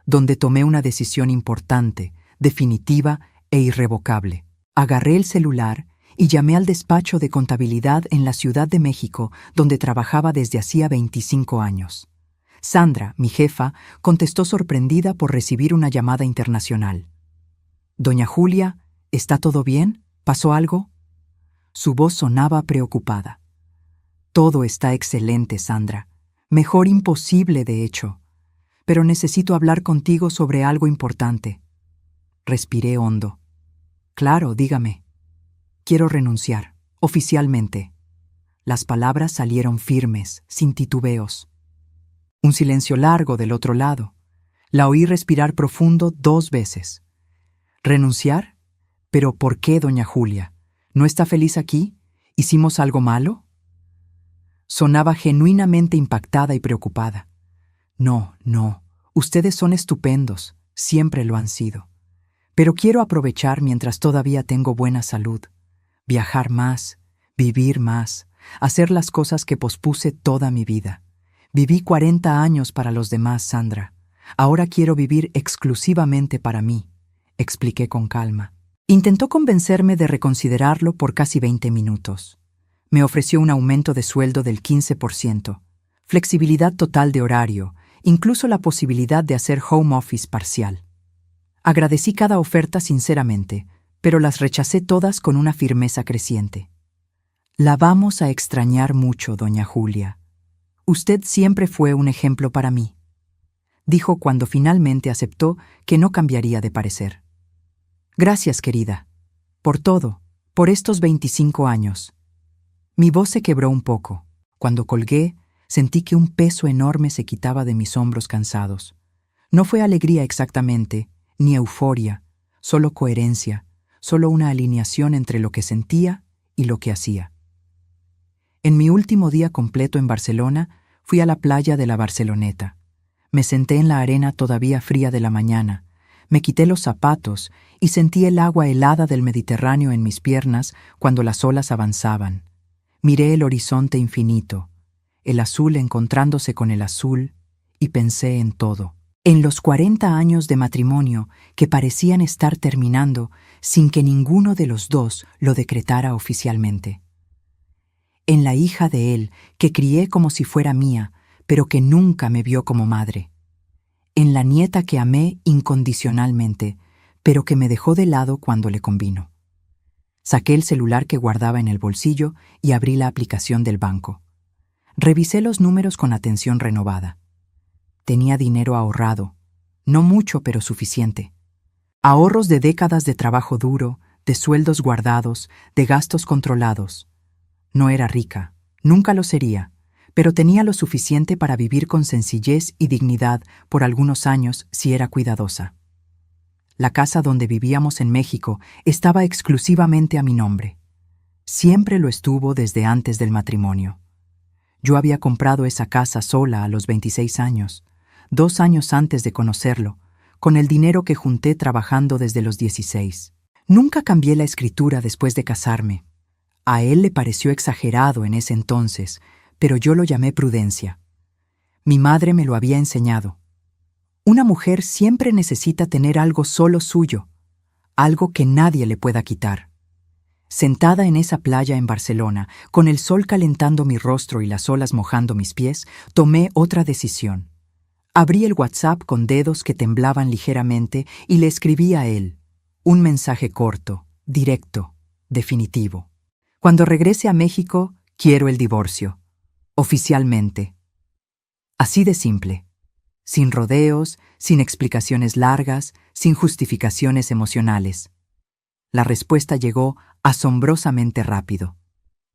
donde tomé una decisión importante, definitiva e irrevocable. Agarré el celular y llamé al despacho de contabilidad en la Ciudad de México, donde trabajaba desde hacía 25 años. Sandra, mi jefa, contestó sorprendida por recibir una llamada internacional. «Doña Julia, ¿está todo bien? ¿Pasó algo?» Su voz sonaba preocupada. «Todo está excelente, Sandra. Mejor imposible, de hecho. Pero necesito hablar contigo sobre algo importante». Respiré hondo. «Claro, dígame». «Quiero renunciar, oficialmente». Las palabras salieron firmes, sin titubeos. Un silencio largo del otro lado. La oí respirar profundo 2 veces. ¿Renunciar? ¿Pero por qué, doña Julia? ¿No está feliz aquí? ¿Hicimos algo malo? Sonaba genuinamente impactada y preocupada. No, ustedes son estupendos, siempre lo han sido. Pero quiero aprovechar mientras todavía tengo buena salud, viajar más, vivir más, hacer las cosas que pospuse toda mi vida. Viví 40 años para los demás, Sandra. Ahora quiero vivir exclusivamente para mí, expliqué con calma. Intentó convencerme de reconsiderarlo por casi 20 minutos. Me ofreció un aumento de sueldo del 15%, flexibilidad total de horario, incluso la posibilidad de hacer home office parcial. Agradecí cada oferta sinceramente, pero las rechacé todas con una firmeza creciente. «La vamos a extrañar mucho, doña Julia. Usted siempre fue un ejemplo para mí», dijo cuando finalmente aceptó que no cambiaría de parecer. «Gracias, querida. Por todo, por estos 25 años». Mi voz se quebró un poco. Cuando colgué, sentí que un peso enorme se quitaba de mis hombros cansados. No fue alegría exactamente, ni euforia, solo coherencia, solo una alineación entre lo que sentía y lo que hacía. En mi último día completo en Barcelona, fui a la playa de la Barceloneta. Me senté en la arena todavía fría de la mañana, me quité los zapatos y sentí el agua helada del Mediterráneo en mis piernas cuando las olas avanzaban. Miré el horizonte infinito, el azul encontrándose con el azul, y pensé en todo. En los 40 años de matrimonio que parecían estar terminando sin que ninguno de los dos lo decretara oficialmente. En la hija de él, que crié como si fuera mía, pero que nunca me vio como madre. En la nieta que amé incondicionalmente, pero que me dejó de lado cuando le convino. Saqué el celular que guardaba en el bolsillo y abrí la aplicación del banco. Revisé los números con atención renovada. Tenía dinero ahorrado, no mucho pero suficiente. Ahorros de décadas de trabajo duro, de sueldos guardados, de gastos controlados. No era rica, nunca lo sería, pero tenía lo suficiente para vivir con sencillez y dignidad por algunos años si era cuidadosa. La casa donde vivíamos en México estaba exclusivamente a mi nombre. Siempre lo estuvo desde antes del matrimonio. Yo había comprado esa casa sola a los 26 años, 2 años antes de conocerlo, con el dinero que junté trabajando desde los 16. Nunca cambié la escritura después de casarme. A él le pareció exagerado en ese entonces, pero yo lo llamé prudencia. Mi madre me lo había enseñado. Una mujer siempre necesita tener algo solo suyo, algo que nadie le pueda quitar. Sentada en esa playa en Barcelona, con el sol calentando mi rostro y las olas mojando mis pies, tomé otra decisión. Abrí el WhatsApp con dedos que temblaban ligeramente y le escribí a él. Un mensaje corto, directo, definitivo. Cuando regrese a México, quiero el divorcio. Oficialmente. Así de simple. Sin rodeos, sin explicaciones largas, sin justificaciones emocionales. La respuesta llegó asombrosamente rápido.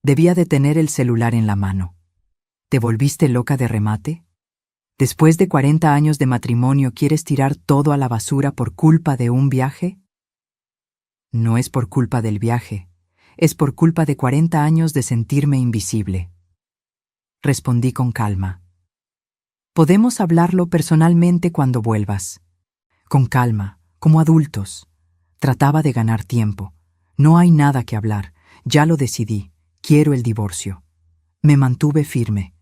Debía de tener el celular en la mano. ¿Te volviste loca de remate? ¿Después de 40 años de matrimonio quieres tirar todo a la basura por culpa de un viaje? No es por culpa del viaje, es por culpa de 40 años de sentirme invisible. Respondí con calma. Podemos hablarlo personalmente cuando vuelvas. Con calma, como adultos. Trataba de ganar tiempo. No hay nada que hablar. Ya lo decidí. Quiero el divorcio. Me mantuve firme.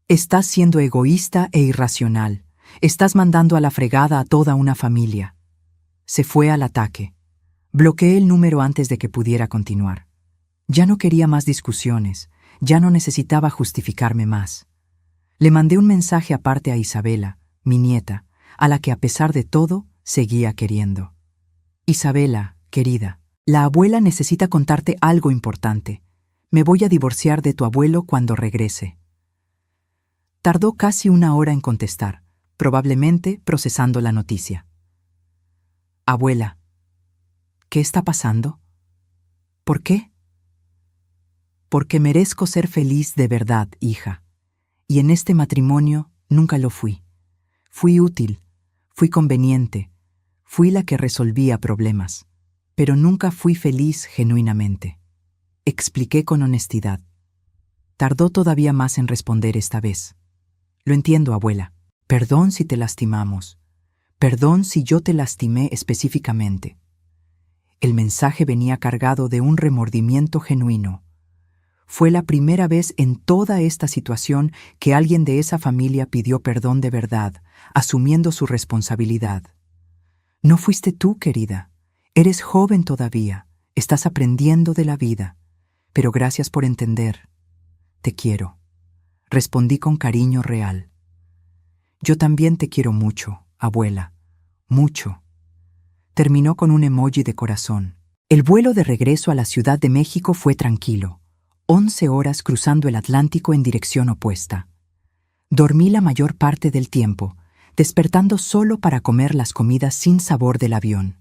Estás siendo egoísta e irracional. Estás mandando a la fregada a toda una familia. Se fue al ataque. Bloqueé el número antes de que pudiera continuar. Ya no quería más discusiones. Ya no necesitaba justificarme más. Le mandé un mensaje aparte a Isabela, mi nieta, a la que a pesar de todo seguía queriendo. Isabela, querida, la abuela necesita contarte algo importante. Me voy a divorciar de tu abuelo cuando regrese. Tardó casi 1 hora en contestar, probablemente procesando la noticia. Abuela, ¿qué está pasando? ¿Por qué? Porque merezco ser feliz de verdad, hija. Y en este matrimonio nunca lo fui. Fui útil, fui conveniente, fui la que resolvía problemas, pero nunca fui feliz genuinamente. Expliqué con honestidad. Tardó todavía más en responder esta vez. Lo entiendo, abuela. Perdón si te lastimamos. Perdón si yo te lastimé específicamente. El mensaje venía cargado de un remordimiento genuino. Fue la primera vez en toda esta situación que alguien de esa familia pidió perdón de verdad, asumiendo su responsabilidad. No fuiste tú, querida. Eres joven todavía. Estás aprendiendo de la vida. Pero gracias por entender. Te quiero. Respondí con cariño real. Yo también te quiero mucho, abuela. Mucho. Terminó con un emoji de corazón. El vuelo de regreso a la Ciudad de México fue tranquilo. 11 horas cruzando el Atlántico en dirección opuesta. Dormí la mayor parte del tiempo, despertando solo para comer las comidas sin sabor del avión.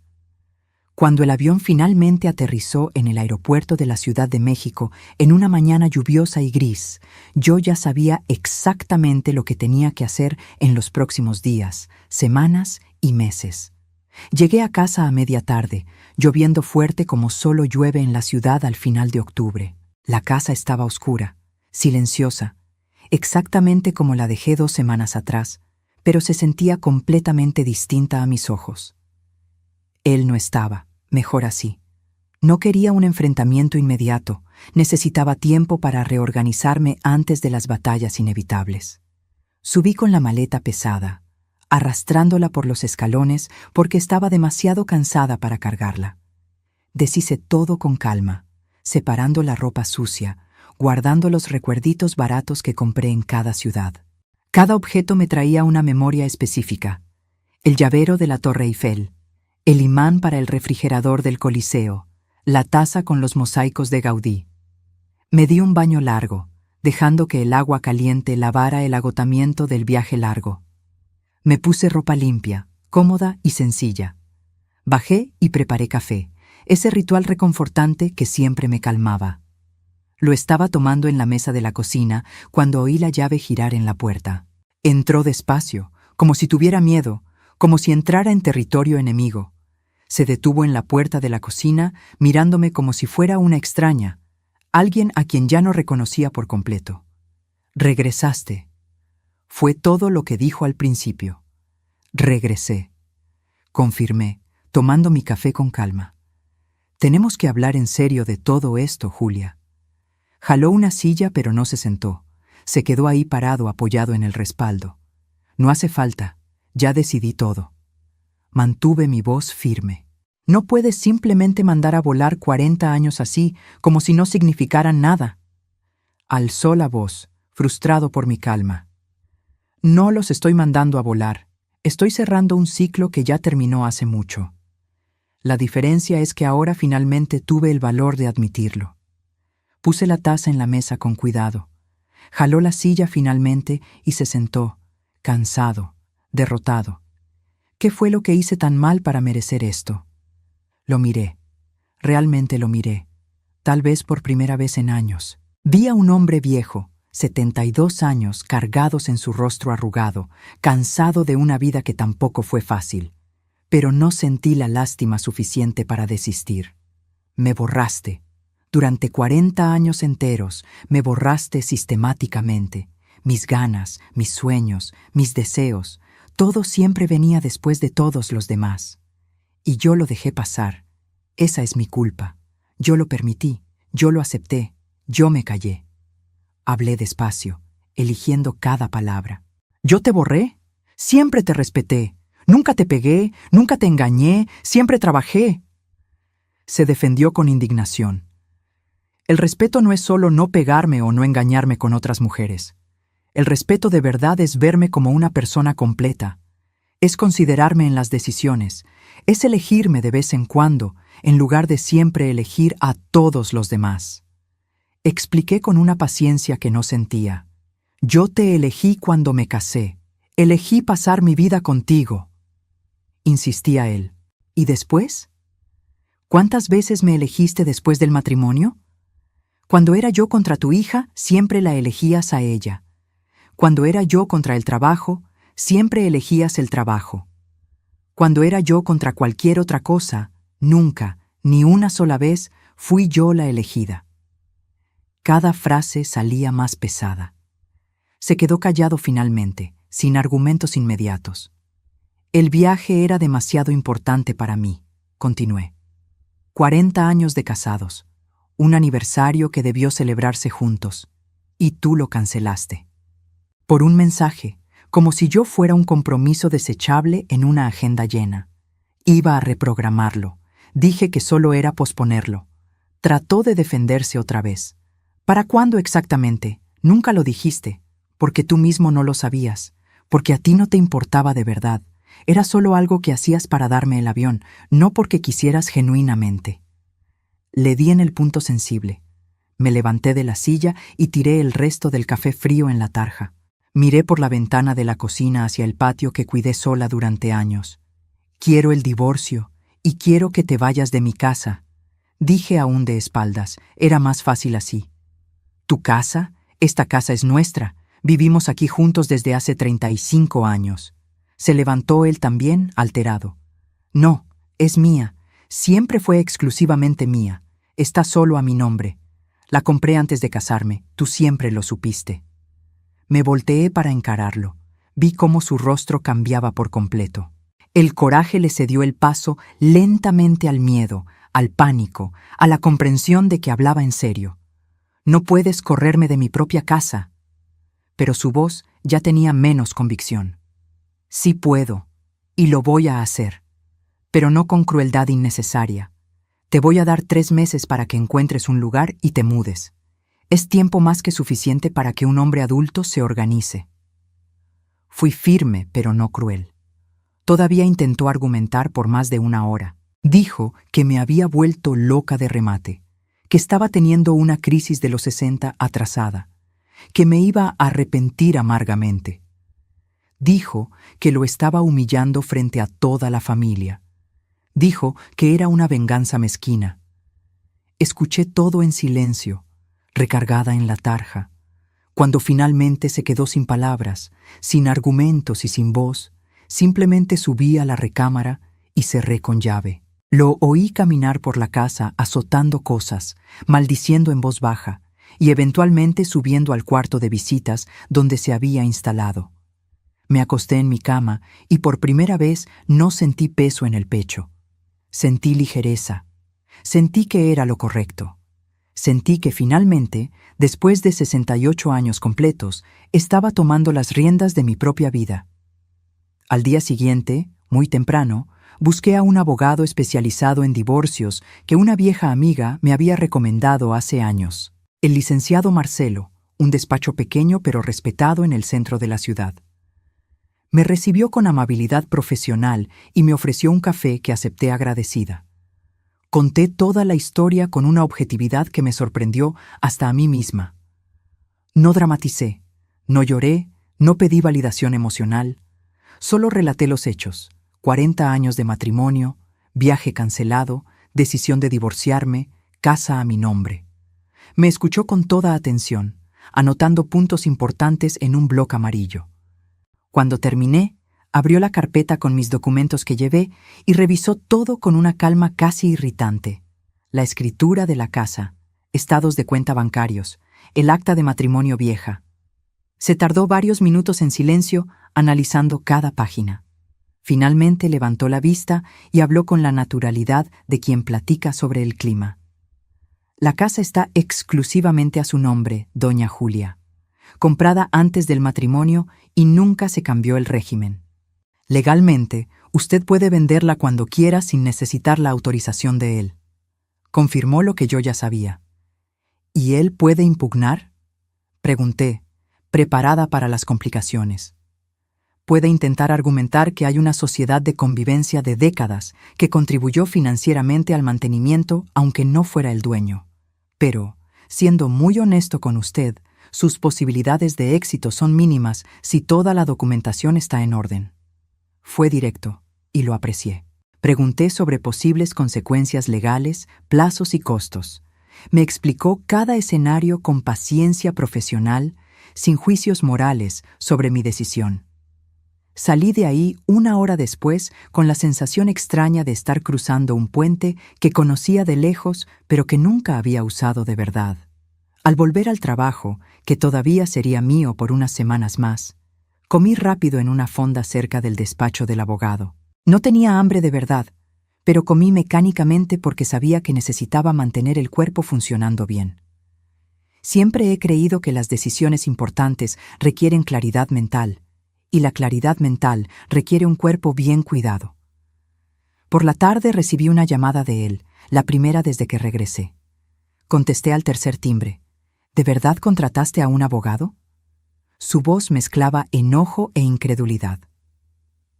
Cuando el avión finalmente aterrizó en el aeropuerto de la Ciudad de México en una mañana lluviosa y gris, yo ya sabía exactamente lo que tenía que hacer en los próximos días, semanas y meses. Llegué a casa a media tarde, lloviendo fuerte como solo llueve en la ciudad al final de octubre. La casa estaba oscura, silenciosa, exactamente como la dejé 2 semanas atrás, pero se sentía completamente distinta a mis ojos. Él no estaba, mejor así. No quería un enfrentamiento inmediato, necesitaba tiempo para reorganizarme antes de las batallas inevitables. Subí con la maleta pesada, arrastrándola por los escalones porque estaba demasiado cansada para cargarla. Deshice todo con calma, separando la ropa sucia, guardando los recuerditos baratos que compré en cada ciudad. Cada objeto me traía una memoria específica. El llavero de la Torre Eiffel, el imán para el refrigerador del Coliseo, la taza con los mosaicos de Gaudí. Me di un baño largo, dejando que el agua caliente lavara el agotamiento del viaje largo. Me puse ropa limpia, cómoda y sencilla. Bajé y preparé café, ese ritual reconfortante que siempre me calmaba. Lo estaba tomando en la mesa de la cocina cuando oí la llave girar en la puerta. Entró despacio, como si tuviera miedo, como si entrara en territorio enemigo. Se detuvo en la puerta de la cocina, mirándome como si fuera una extraña, alguien a quien ya no reconocía por completo. «Regresaste». Fue todo lo que dijo al principio. «Regresé», confirmé, tomando mi café con calma. «Tenemos que hablar en serio de todo esto, Julia». Jaló una silla pero no se sentó. Se quedó ahí parado apoyado en el respaldo. «No hace falta, ya decidí todo». Mantuve mi voz firme. «No puedes simplemente mandar a volar 40 años así, como si no significaran nada». Alzó la voz, frustrado por mi calma. «No los estoy mandando a volar. Estoy cerrando un ciclo que ya terminó hace mucho. La diferencia es que ahora finalmente tuve el valor de admitirlo». Puse la taza en la mesa con cuidado. Jaló la silla finalmente y se sentó, cansado, derrotado. ¿Qué fue lo que hice tan mal para merecer esto? Lo miré. Realmente lo miré. Tal vez por primera vez en años. Vi a un hombre viejo, 72 años, cargados en su rostro arrugado, cansado de una vida que tampoco fue fácil. Pero no sentí la lástima suficiente para desistir. «Me borraste. Durante 40 años enteros me borraste sistemáticamente. mis ganas, mis sueños, mis deseos, todo siempre venía después de todos los demás. Y yo lo dejé pasar. Esa es mi culpa. Yo lo permití, yo lo acepté, yo me callé. Hablé despacio, eligiendo cada palabra. ¿Yo te borré? Siempre te respeté. Nunca te pegué, nunca te engañé, siempre trabajé. Se defendió con indignación. El respeto no es solo no pegarme o no engañarme con otras mujeres. El respeto de verdad es verme como una persona completa. Es considerarme en las decisiones. Es elegirme de vez en cuando, en lugar de siempre elegir a todos los demás. Expliqué con una paciencia que no sentía. Yo te elegí cuando me casé. Elegí pasar mi vida contigo. Insistía él. ¿Y después? ¿Cuántas veces me elegiste después del matrimonio? Cuando era yo contra tu hija, siempre la elegías a ella. Cuando era yo contra el trabajo, siempre elegías el trabajo. Cuando era yo contra cualquier otra cosa, nunca, ni una sola vez, fui yo la elegida. Cada frase salía más pesada. Se quedó callado finalmente, sin argumentos inmediatos. El viaje era demasiado importante para mí, continué. 40 años de casados. Un aniversario que debió celebrarse juntos, y tú lo cancelaste. Por un mensaje, como si yo fuera un compromiso desechable en una agenda llena. Iba a reprogramarlo. Dije que solo era posponerlo. Trató de defenderse otra vez. ¿Para cuándo exactamente? Nunca lo dijiste, porque tú mismo no lo sabías, porque a ti no te importaba de verdad. Era solo algo que hacías para darme el avión, no porque quisieras genuinamente. Le di en el punto sensible. Me levanté de la silla y tiré el resto del café frío en la tarja. Miré por la ventana de la cocina hacia el patio que cuidé sola durante años. Quiero el divorcio y quiero que te vayas de mi casa. Dije aún de espaldas, era más fácil así. ¿Tu casa? Esta casa es nuestra. Vivimos aquí juntos desde hace 35 años. Se levantó él también, alterado. No, es mía. Siempre fue exclusivamente mía. Está solo a mi nombre. La compré antes de casarme. Tú siempre lo supiste. Me volteé para encararlo. Vi cómo su rostro cambiaba por completo. El coraje le cedió el paso lentamente al miedo, al pánico, a la comprensión de que hablaba en serio. No puedes correrme de mi propia casa. Pero su voz ya tenía menos convicción. Sí puedo, y lo voy a hacer. Pero no con crueldad innecesaria. Te voy a dar 3 meses para que encuentres un lugar y te mudes. Es tiempo más que suficiente para que un hombre adulto se organice. Fui firme, pero no cruel. Todavía intentó argumentar por más de 1 hora. Dijo que me había vuelto loca de remate, que estaba teniendo una crisis de los 60 atrasada, que me iba a arrepentir amargamente. Dijo que lo estaba humillando frente a toda la familia. Dijo que era una venganza mezquina. Escuché todo en silencio, recargada en la tarja. Cuando finalmente se quedó sin palabras, sin argumentos y sin voz, simplemente subí a la recámara y cerré con llave. Lo oí caminar por la casa azotando cosas, maldiciendo en voz baja, y eventualmente subiendo al cuarto de visitas donde se había instalado. Me acosté en mi cama y por primera vez no sentí peso en el pecho. Sentí ligereza. Sentí que era lo correcto. Sentí que finalmente, después de 68 años completos, estaba tomando las riendas de mi propia vida. Al día siguiente, muy temprano, busqué a un abogado especializado en divorcios que una vieja amiga me había recomendado hace años. El licenciado Marcelo, un despacho pequeño pero respetado en el centro de la ciudad. Me recibió con amabilidad profesional y me ofreció un café que acepté agradecida. Conté toda la historia con una objetividad que me sorprendió hasta a mí misma. No dramaticé, no lloré, no pedí validación emocional. Solo relaté los hechos: 40 años de matrimonio, viaje cancelado, decisión de divorciarme, casa a mi nombre. Me escuchó con toda atención, anotando puntos importantes en un bloc amarillo. Cuando terminé, abrió la carpeta con mis documentos que llevé y revisó todo con una calma casi irritante. La escritura de la casa, estados de cuenta bancarios, el acta de matrimonio vieja. Se tardó varios minutos en silencio, analizando cada página. Finalmente levantó la vista y habló con la naturalidad de quien platica sobre el clima. La casa está exclusivamente a su nombre, doña Julia, comprada antes del matrimonio y nunca se cambió el régimen. Legalmente, usted puede venderla cuando quiera sin necesitar la autorización de él. Confirmó lo que yo ya sabía. ¿Y él puede impugnar? Pregunté, preparada para las complicaciones. Puede intentar argumentar que hay una sociedad de convivencia de décadas que contribuyó financieramente al mantenimiento aunque no fuera el dueño. Pero, siendo muy honesto con usted, sus posibilidades de éxito son mínimas si toda la documentación está en orden. Fue directo, y lo aprecié. Pregunté sobre posibles consecuencias legales, plazos y costos. Me explicó cada escenario con paciencia profesional, sin juicios morales sobre mi decisión. Salí de ahí 1 hora después con la sensación extraña de estar cruzando un puente que conocía de lejos, pero que nunca había usado de verdad. Al volver al trabajo, que todavía sería mío por unas semanas más, comí rápido en una fonda cerca del despacho del abogado. No tenía hambre de verdad, pero comí mecánicamente porque sabía que necesitaba mantener el cuerpo funcionando bien. Siempre he creído que las decisiones importantes requieren claridad mental, y la claridad mental requiere un cuerpo bien cuidado. Por la tarde recibí una llamada de él, la primera desde que regresé. Contesté al tercer timbre. ¿De verdad contrataste a un abogado? Su voz mezclaba enojo e incredulidad.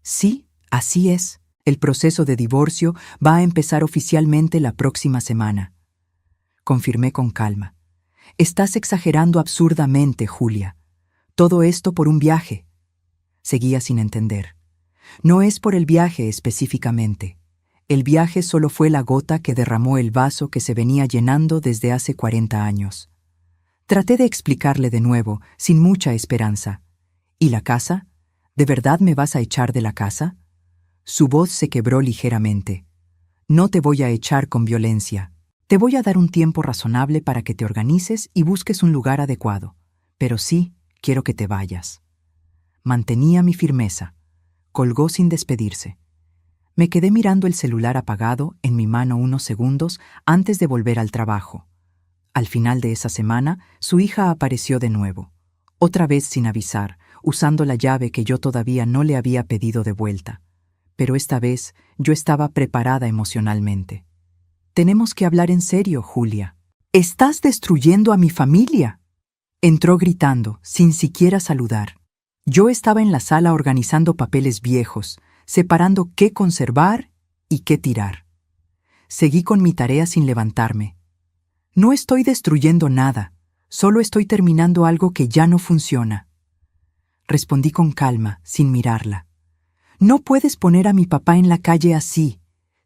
Sí, así es. El proceso de divorcio va a empezar oficialmente la próxima semana. Confirmé con calma. Estás exagerando absurdamente, Julia. Todo esto por un viaje. Seguía sin entender. No es por el viaje específicamente. El viaje solo fue la gota que derramó el vaso que se venía llenando desde hace 40 años. Traté de explicarle de nuevo, sin mucha esperanza. ¿Y la casa? ¿De verdad me vas a echar de la casa? Su voz se quebró ligeramente. No te voy a echar con violencia. Te voy a dar un tiempo razonable para que te organices y busques un lugar adecuado. Pero sí, quiero que te vayas. Mantenía mi firmeza. Colgó sin despedirse. Me quedé mirando el celular apagado en mi mano unos segundos antes de volver al trabajo. Al final de esa semana, su hija apareció de nuevo. Otra vez sin avisar, usando la llave que yo todavía no le había pedido de vuelta. Pero esta vez yo estaba preparada emocionalmente. Tenemos que hablar en serio, Julia. ¡Estás destruyendo a mi familia! Entró gritando, sin siquiera saludar. Yo estaba en la sala organizando papeles viejos, separando qué conservar y qué tirar. Seguí con mi tarea sin levantarme. No estoy destruyendo nada, solo estoy terminando algo que ya no funciona. Respondí con calma, sin mirarla. No puedes poner a mi papá en la calle así.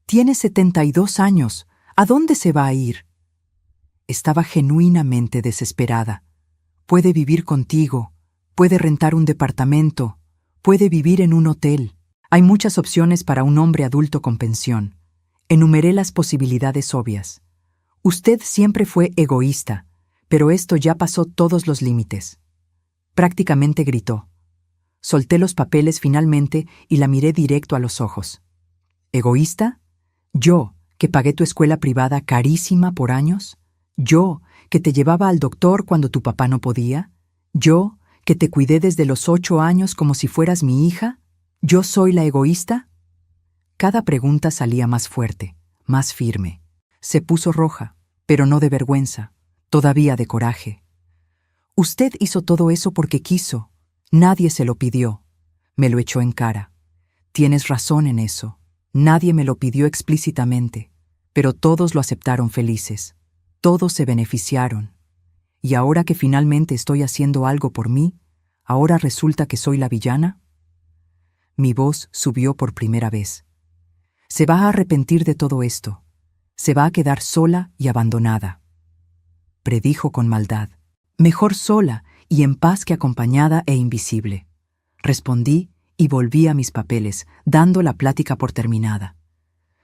Tiene 72 años. ¿A dónde se va a ir? Estaba genuinamente desesperada. Puede vivir contigo, puede rentar un departamento, puede vivir en un hotel. Hay muchas opciones para un hombre adulto con pensión. Enumeré las posibilidades obvias. Usted siempre fue egoísta, pero esto ya pasó todos los límites. Prácticamente gritó. Solté los papeles finalmente y la miré directo a los ojos. ¿Egoísta? ¿Yo, que pagué tu escuela privada carísima por años? ¿Yo, que te llevaba al doctor cuando tu papá no podía? ¿Yo, que te cuidé desde los 8 años como si fueras mi hija? ¿Yo soy la egoísta? Cada pregunta salía más fuerte, más firme. Se puso roja, pero no de vergüenza, todavía de coraje. Usted hizo todo eso porque quiso. Nadie se lo pidió. Me lo echó en cara. Tienes razón en eso. Nadie me lo pidió explícitamente, pero todos lo aceptaron felices. Todos se beneficiaron. Y ahora que finalmente estoy haciendo algo por mí, ¿ahora resulta que soy la villana? Mi voz subió por primera vez. Se va a arrepentir de todo esto. Se va a quedar sola y abandonada. Predijo con maldad. Mejor sola y en paz que acompañada e invisible. Respondí y volví a mis papeles, dando la plática por terminada.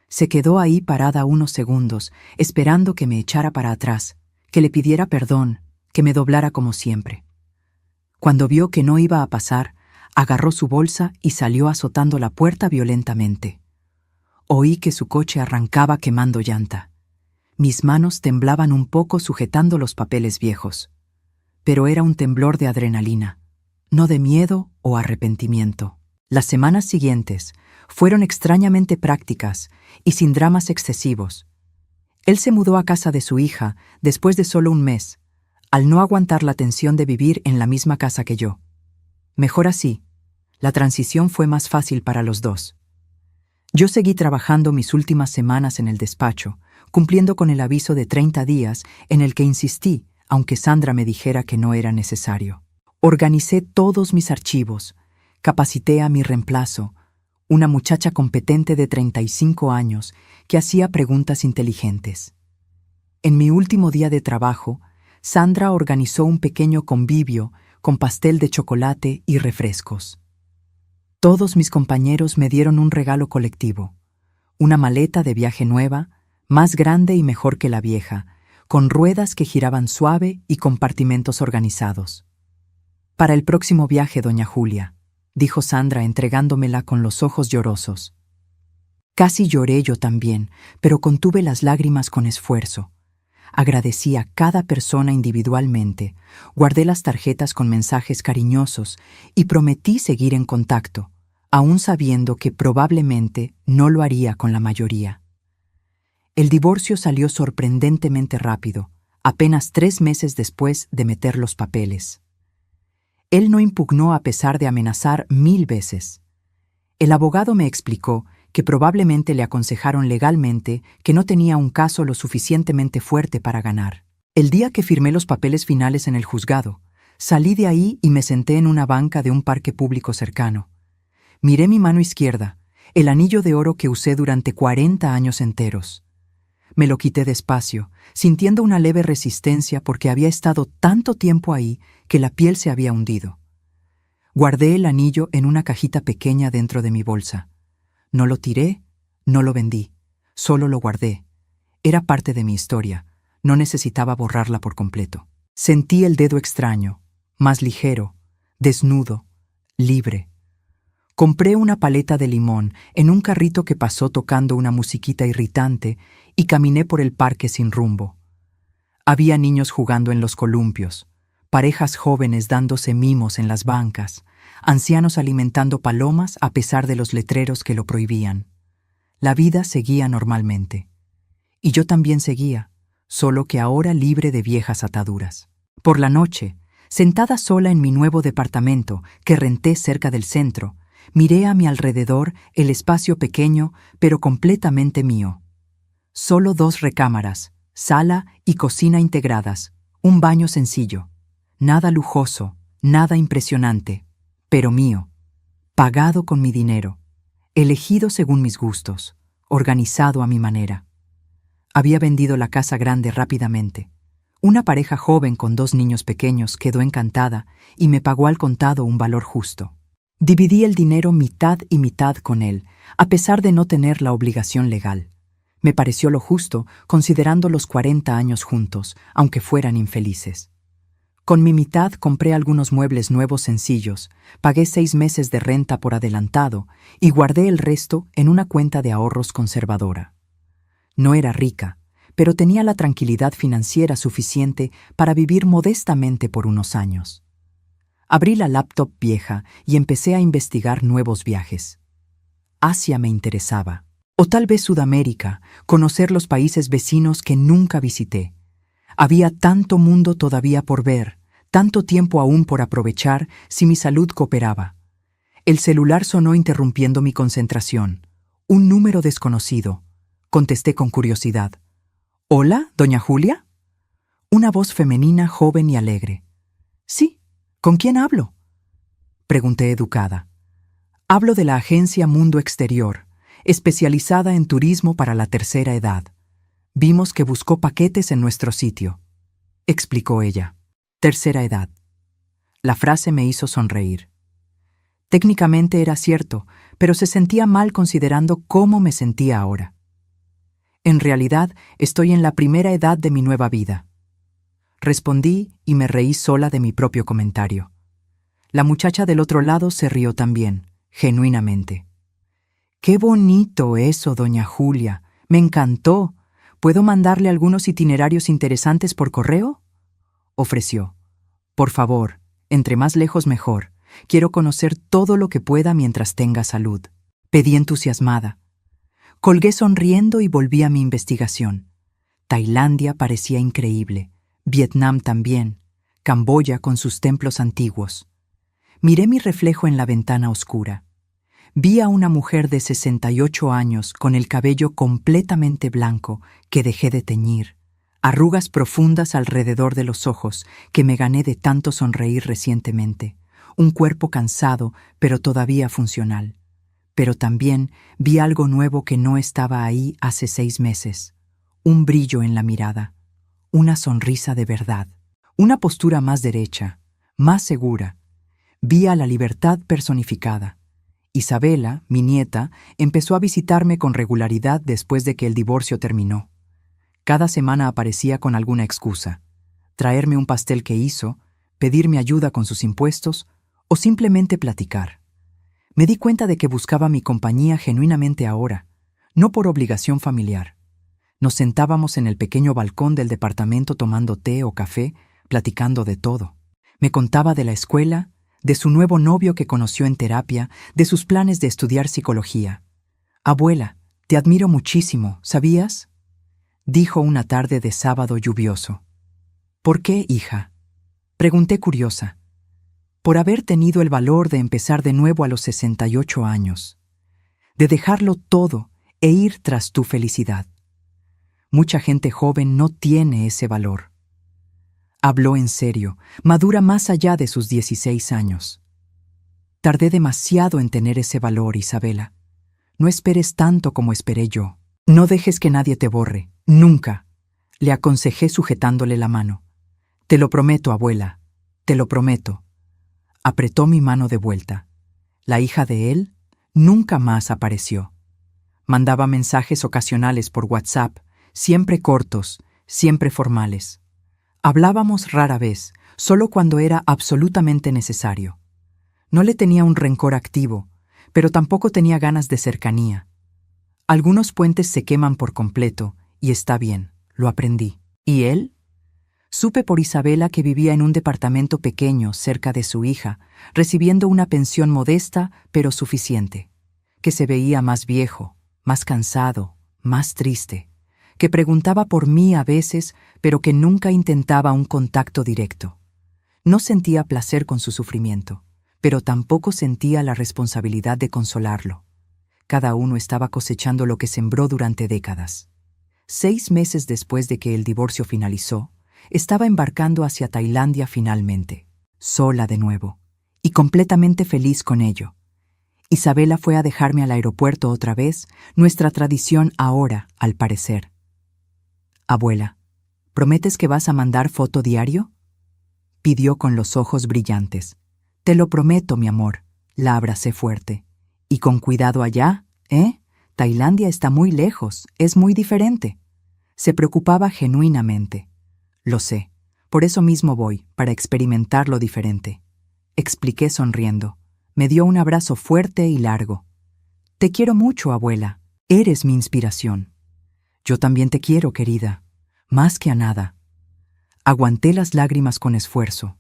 Se quedó ahí parada unos segundos, esperando que me echara para atrás, que le pidiera perdón, que me doblara como siempre. Cuando vio que no iba a pasar, agarró su bolsa y salió azotando la puerta violentamente. Oí que su coche arrancaba quemando llanta. Mis manos temblaban un poco sujetando los papeles viejos. Pero era un temblor de adrenalina, no de miedo o arrepentimiento. Las semanas siguientes fueron extrañamente prácticas y sin dramas excesivos. Él se mudó a casa de su hija después de solo un mes, al no aguantar la tensión de vivir en la misma casa que yo. Mejor así, la transición fue más fácil para los dos. Yo seguí trabajando mis últimas semanas en el despacho, cumpliendo con el aviso de 30 días en el que insistí, aunque Sandra me dijera que no era necesario. Organicé todos mis archivos, capacité a mi reemplazo, una muchacha competente de 35 años que hacía preguntas inteligentes. En mi último día de trabajo, Sandra organizó un pequeño convivio con pastel de chocolate y refrescos. Todos mis compañeros me dieron un regalo colectivo, una maleta de viaje nueva, más grande y mejor que la vieja, con ruedas que giraban suave y compartimentos organizados. «Para el próximo viaje, doña Julia», dijo Sandra entregándomela con los ojos llorosos. Casi lloré yo también, pero contuve las lágrimas con esfuerzo. Agradecí a cada persona individualmente, guardé las tarjetas con mensajes cariñosos y prometí seguir en contacto, aún sabiendo que probablemente no lo haría con la mayoría. El divorcio salió sorprendentemente rápido, apenas 3 meses después de meter los papeles. Él no impugnó a pesar de amenazar 1000 veces. El abogado me explicó que probablemente le aconsejaron legalmente que no tenía un caso lo suficientemente fuerte para ganar. El día que firmé los papeles finales en el juzgado, salí de ahí y me senté en una banca de un parque público cercano. Miré mi mano izquierda, el anillo de oro que usé durante 40 años enteros. Me lo quité despacio, sintiendo una leve resistencia porque había estado tanto tiempo ahí que la piel se había hundido. Guardé el anillo en una cajita pequeña dentro de mi bolsa. No lo tiré, no lo vendí, solo lo guardé. Era parte de mi historia, no necesitaba borrarla por completo. Sentí el dedo extraño, más ligero, desnudo, libre. Compré una paleta de limón en un carrito que pasó tocando una musiquita irritante y caminé por el parque sin rumbo. Había niños jugando en los columpios, parejas jóvenes dándose mimos en las bancas, ancianos alimentando palomas a pesar de los letreros que lo prohibían. La vida seguía normalmente. Y yo también seguía, solo que ahora libre de viejas ataduras. Por la noche, sentada sola en mi nuevo departamento que renté cerca del centro, miré a mi alrededor el espacio pequeño, pero completamente mío. Solo 2 recámaras, sala y cocina integradas, un baño sencillo. Nada lujoso, nada impresionante, pero mío. Pagado con mi dinero, elegido según mis gustos, organizado a mi manera. Había vendido la casa grande rápidamente. Una pareja joven con 2 niños pequeños quedó encantada y me pagó al contado un valor justo. Dividí el dinero mitad y mitad con él, a pesar de no tener la obligación legal. Me pareció lo justo, considerando los 40 años juntos, aunque fueran infelices. Con mi mitad compré algunos muebles nuevos sencillos, pagué 6 meses de renta por adelantado y guardé el resto en una cuenta de ahorros conservadora. No era rica, pero tenía la tranquilidad financiera suficiente para vivir modestamente por unos años. Abrí la laptop vieja y empecé a investigar nuevos viajes. Asia me interesaba, o tal vez Sudamérica, conocer los países vecinos que nunca visité. Había tanto mundo todavía por ver, tanto tiempo aún por aprovechar si mi salud cooperaba. El celular sonó interrumpiendo mi concentración. Un número desconocido. Contesté con curiosidad. «¿Hola, doña Julia?» Una voz femenina, joven y alegre. «Sí. ¿Con quién hablo?», pregunté educada. «Hablo de la agencia Mundo Exterior, especializada en turismo para la tercera edad. Vimos que buscó paquetes en nuestro sitio», explicó ella. Tercera edad. La frase me hizo sonreír. Técnicamente era cierto, pero se sentía mal considerando cómo me sentía ahora. En realidad, estoy en la primera edad de mi nueva vida. Respondí y me reí sola de mi propio comentario. La muchacha del otro lado se rió también, genuinamente. «¡Qué bonito eso, doña Julia! Me encantó. ¿Puedo mandarle algunos itinerarios interesantes por correo?», ofreció. «Por favor, entre más lejos mejor. Quiero conocer todo lo que pueda mientras tenga salud», pedí entusiasmada. Colgué sonriendo y volví a mi investigación. Tailandia parecía increíble, Vietnam también, Camboya con sus templos antiguos. Miré mi reflejo en la ventana oscura. Vi a una mujer de 68 años con el cabello completamente blanco que dejé de teñir, arrugas profundas alrededor de los ojos que me gané de tanto sonreír recientemente, un cuerpo cansado pero todavía funcional. Pero también vi algo nuevo que no estaba ahí hace 6 meses, un brillo en la mirada, una sonrisa de verdad, una postura más derecha, más segura. Vi a la libertad personificada. Isabela, mi nieta, empezó a visitarme con regularidad después de que el divorcio terminó. Cada semana aparecía con alguna excusa: traerme un pastel que hizo, pedirme ayuda con sus impuestos o simplemente platicar. Me di cuenta de que buscaba mi compañía genuinamente ahora, no por obligación familiar. Nos sentábamos en el pequeño balcón del departamento tomando té o café, platicando de todo. Me contaba de la escuela, de su nuevo novio que conoció en terapia, de sus planes de estudiar psicología. «Abuela, te admiro muchísimo, ¿sabías?», dijo una tarde de sábado lluvioso. «¿Por qué, hija?», pregunté curiosa. «Por haber tenido el valor de empezar de nuevo a los 68 años, de dejarlo todo e ir tras tu felicidad. Mucha gente joven no tiene ese valor». Habló en serio, madura más allá de sus 16 años. «Tardé demasiado en tener ese valor, Isabela. No esperes tanto como esperé yo. No dejes que nadie te borre, nunca», le aconsejé sujetándole la mano. «Te lo prometo, abuela, te lo prometo». Apretó mi mano de vuelta. La hija de él nunca más apareció. Mandaba mensajes ocasionales por WhatsApp, siempre cortos, siempre formales. Hablábamos rara vez, solo cuando era absolutamente necesario. No le tenía un rencor activo, pero tampoco tenía ganas de cercanía. Algunos puentes se queman por completo, y está bien, lo aprendí. ¿Y él? Supe por Isabela que vivía en un departamento pequeño cerca de su hija, recibiendo una pensión modesta pero suficiente, que se veía más viejo, más cansado, más triste, que preguntaba por mí a veces, pero que nunca intentaba un contacto directo. No sentía placer con su sufrimiento, pero tampoco sentía la responsabilidad de consolarlo. Cada uno estaba cosechando lo que sembró durante décadas. 6 meses después de que el divorcio finalizó, estaba embarcando hacia Tailandia finalmente, sola de nuevo, y completamente feliz con ello. Isabela fue a dejarme al aeropuerto otra vez, nuestra tradición ahora, al parecer. «Abuela, ¿prometes que vas a mandar foto diario?», pidió con los ojos brillantes. «Te lo prometo, mi amor», la abracé fuerte. «Y con cuidado allá, ¿eh? Tailandia está muy lejos, es muy diferente». Se preocupaba genuinamente. «Lo sé, por eso mismo voy, para experimentar lo diferente», expliqué sonriendo. Me dio un abrazo fuerte y largo. «Te quiero mucho, abuela. Eres mi inspiración». «Yo también te quiero, querida. Más que a nada». Aguanté las lágrimas con esfuerzo.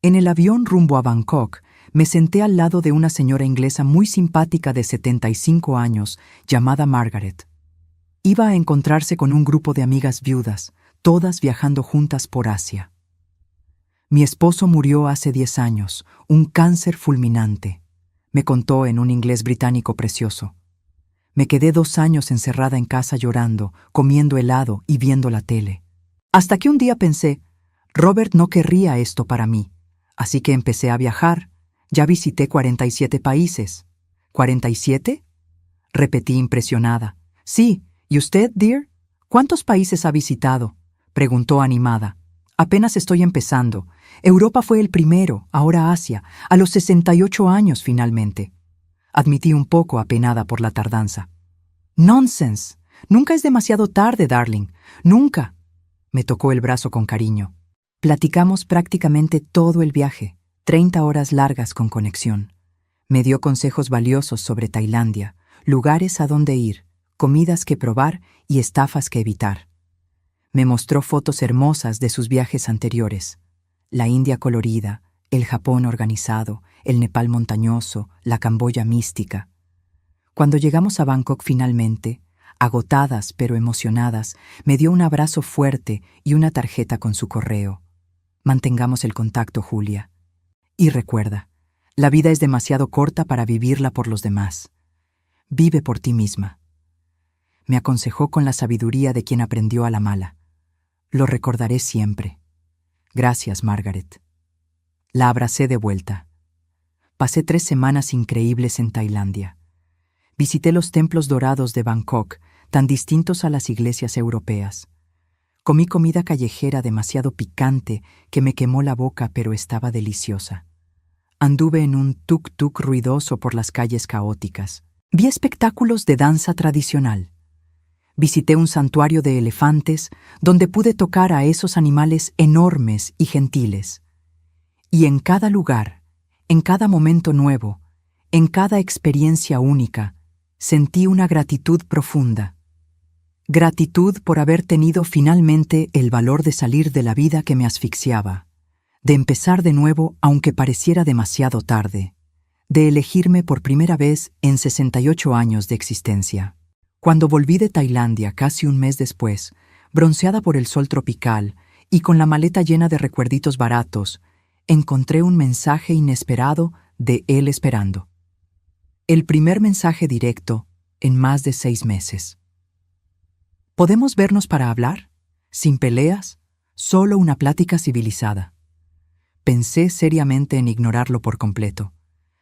En el avión rumbo a Bangkok, me senté al lado de una señora inglesa muy simpática de 75 años, llamada Margaret. Iba a encontrarse con un grupo de amigas viudas, todas viajando juntas por Asia. «Mi esposo murió hace 10 años, un cáncer fulminante», me contó en un inglés británico precioso. «Me quedé 2 años encerrada en casa llorando, comiendo helado y viendo la tele. Hasta que un día pensé, Robert no querría esto para mí, así que empecé a viajar. Ya visité 47 países». «¿47?», repetí impresionada. «Sí, ¿y usted, dear? ¿Cuántos países ha visitado?», preguntó animada. «Apenas estoy empezando. Europa fue el primero, ahora Asia, a los 68 años finalmente». Admití un poco apenada por la tardanza. «Nonsense. Nunca es demasiado tarde, darling. Nunca». Me tocó el brazo con cariño. Platicamos prácticamente todo el viaje. 30 horas largas con conexión. Me dio consejos valiosos sobre Tailandia, lugares a donde ir, comidas que probar y estafas que evitar. Me mostró fotos hermosas de sus viajes anteriores. La India colorida, el Japón organizado, el Nepal montañoso, la Camboya mística. Cuando llegamos a Bangkok finalmente, agotadas pero emocionadas, me dio un abrazo fuerte y una tarjeta con su correo. Mantengamos el contacto, Julia. Y recuerda, la vida es demasiado corta para vivirla por los demás. Vive por ti misma. Me aconsejó con la sabiduría de quien aprendió a la mala. Lo recordaré siempre. Gracias, Margaret. La abracé de vuelta. Pasé 3 semanas increíbles en Tailandia. Visité los templos dorados de Bangkok, tan distintos a las iglesias europeas. Comí comida callejera demasiado picante que me quemó la boca, pero estaba deliciosa. Anduve en un tuk-tuk ruidoso por las calles caóticas. Vi espectáculos de danza tradicional. Visité un santuario de elefantes donde pude tocar a esos animales enormes y gentiles. Y en cada lugar, en cada momento nuevo, en cada experiencia única, sentí una gratitud profunda. Gratitud por haber tenido finalmente el valor de salir de la vida que me asfixiaba, de empezar de nuevo aunque pareciera demasiado tarde, de elegirme por primera vez en 68 años de existencia. Cuando volví de Tailandia casi un mes después, bronceada por el sol tropical y con la maleta llena de recuerditos baratos, encontré un mensaje inesperado de él esperando. El primer mensaje directo en más de 6 meses. ¿Podemos vernos para hablar? Sin peleas, solo una plática civilizada. Pensé seriamente en ignorarlo por completo,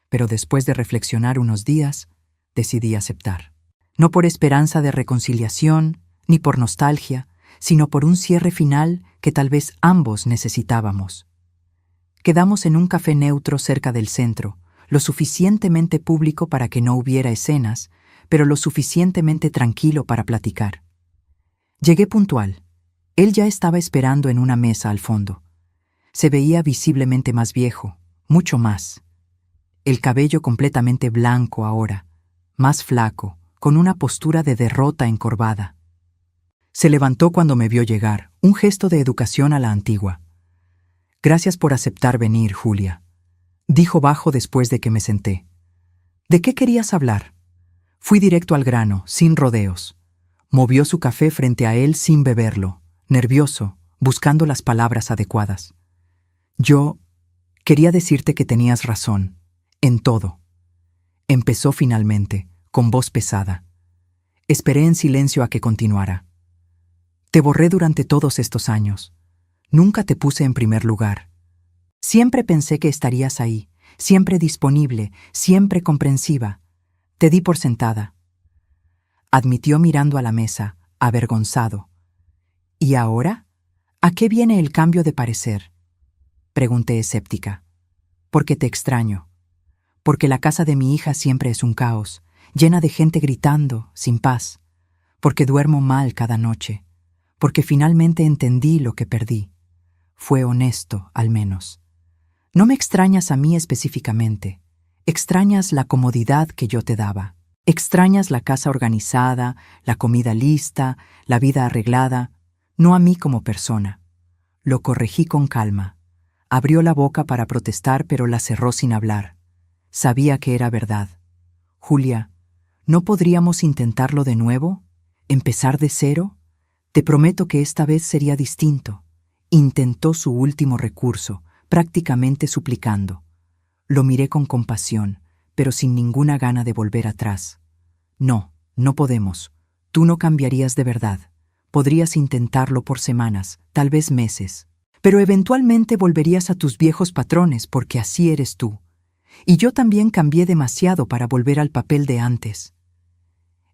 pero después de reflexionar unos días, decidí aceptar. No por esperanza de reconciliación, ni por nostalgia, sino por un cierre final que tal vez ambos necesitábamos. Quedamos en un café neutro cerca del centro, lo suficientemente público para que no hubiera escenas, pero lo suficientemente tranquilo para platicar. Llegué puntual. Él ya estaba esperando en una mesa al fondo. Se veía visiblemente más viejo, mucho más. El cabello completamente blanco ahora, más flaco, con una postura de derrota encorvada. Se levantó cuando me vio llegar, un gesto de educación a la antigua. «Gracias por aceptar venir, Julia», dijo bajo después de que me senté. «¿De qué querías hablar?» Fui directo al grano, sin rodeos. Movió su café frente a él sin beberlo, nervioso, buscando las palabras adecuadas. «Yo quería decirte que tenías razón, en todo». Empezó finalmente, con voz pesada. Esperé en silencio a que continuara. «Te borré durante todos estos años. Nunca te puse en primer lugar. Siempre pensé que estarías ahí, siempre disponible, siempre comprensiva. Te di por sentada». Admitió mirando a la mesa, avergonzado. «¿Y ahora? ¿A qué viene el cambio de parecer?», pregunté escéptica. «Porque te extraño. Porque la casa de mi hija siempre es un caos, llena de gente gritando, sin paz. Porque duermo mal cada noche. Porque finalmente entendí lo que perdí. Fue honesto, al menos. No me extrañas a mí específicamente. Extrañas la comodidad que yo te daba. Extrañas la casa organizada, la comida lista, la vida arreglada. No a mí como persona». Lo corregí con calma. Abrió la boca para protestar, pero la cerró sin hablar. Sabía que era verdad. «Julia, ¿no podríamos intentarlo de nuevo? ¿Empezar de cero? Te prometo que esta vez sería distinto». Intentó su último recurso, prácticamente suplicando. Lo miré con compasión, pero sin ninguna gana de volver atrás. «No, no podemos. Tú no cambiarías de verdad. Podrías intentarlo por semanas, tal vez meses. Pero eventualmente volverías a tus viejos patrones porque así eres tú. Y yo también cambié demasiado para volver al papel de antes».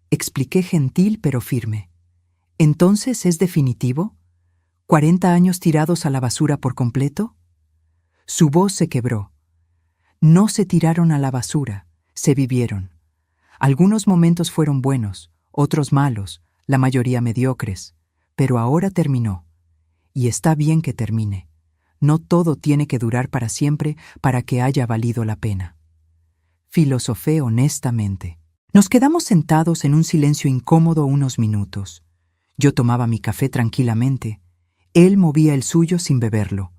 Expliqué gentil pero firme. «¿Entonces es definitivo? ¿40 años tirados a la basura por completo?» Su voz se quebró. «No se tiraron a la basura, se vivieron. Algunos momentos fueron buenos, otros malos, la mayoría mediocres, pero ahora terminó. Y está bien que termine. No todo tiene que durar para siempre para que haya valido la pena. Filosofé honestamente. Nos quedamos sentados en un silencio incómodo unos minutos. Yo tomaba mi café tranquilamente. Él movía el suyo sin beberlo.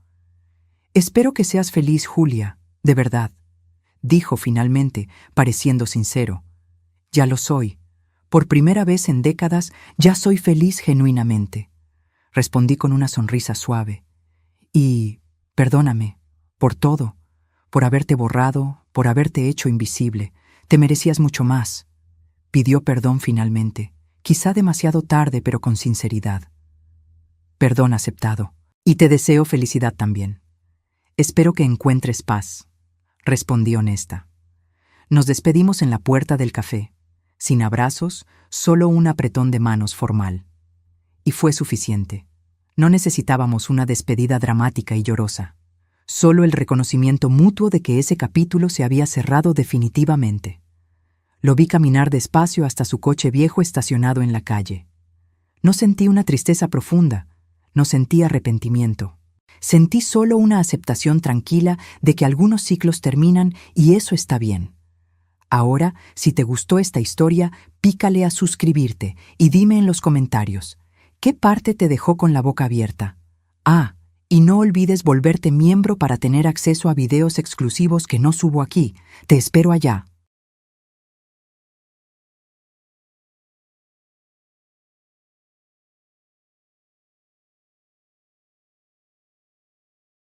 «Espero que seas feliz, Julia, de verdad», dijo finalmente, pareciendo sincero. «Ya lo soy. Por primera vez en décadas ya soy feliz genuinamente», respondí con una sonrisa suave. «Y perdóname, por todo, por haberte borrado, por haberte hecho invisible. Te merecías mucho más». Pidió perdón finalmente, quizá demasiado tarde, pero con sinceridad. «Perdón aceptado. Y te deseo felicidad también. Espero que encuentres paz», respondí honesta. Nos despedimos en la puerta del café, sin abrazos, solo un apretón de manos formal. Y fue suficiente. No necesitábamos una despedida dramática y llorosa, solo el reconocimiento mutuo de que ese capítulo se había cerrado definitivamente. Lo vi caminar despacio hasta su coche viejo estacionado en la calle. No sentí una tristeza profunda, no sentí arrepentimiento. Sentí solo una aceptación tranquila de que algunos ciclos terminan y eso está bien. Ahora, si te gustó esta historia, pícale a suscribirte y dime en los comentarios, ¿qué parte te dejó con la boca abierta? Y no olvides volverte miembro para tener acceso a videos exclusivos que no subo aquí. Te espero allá.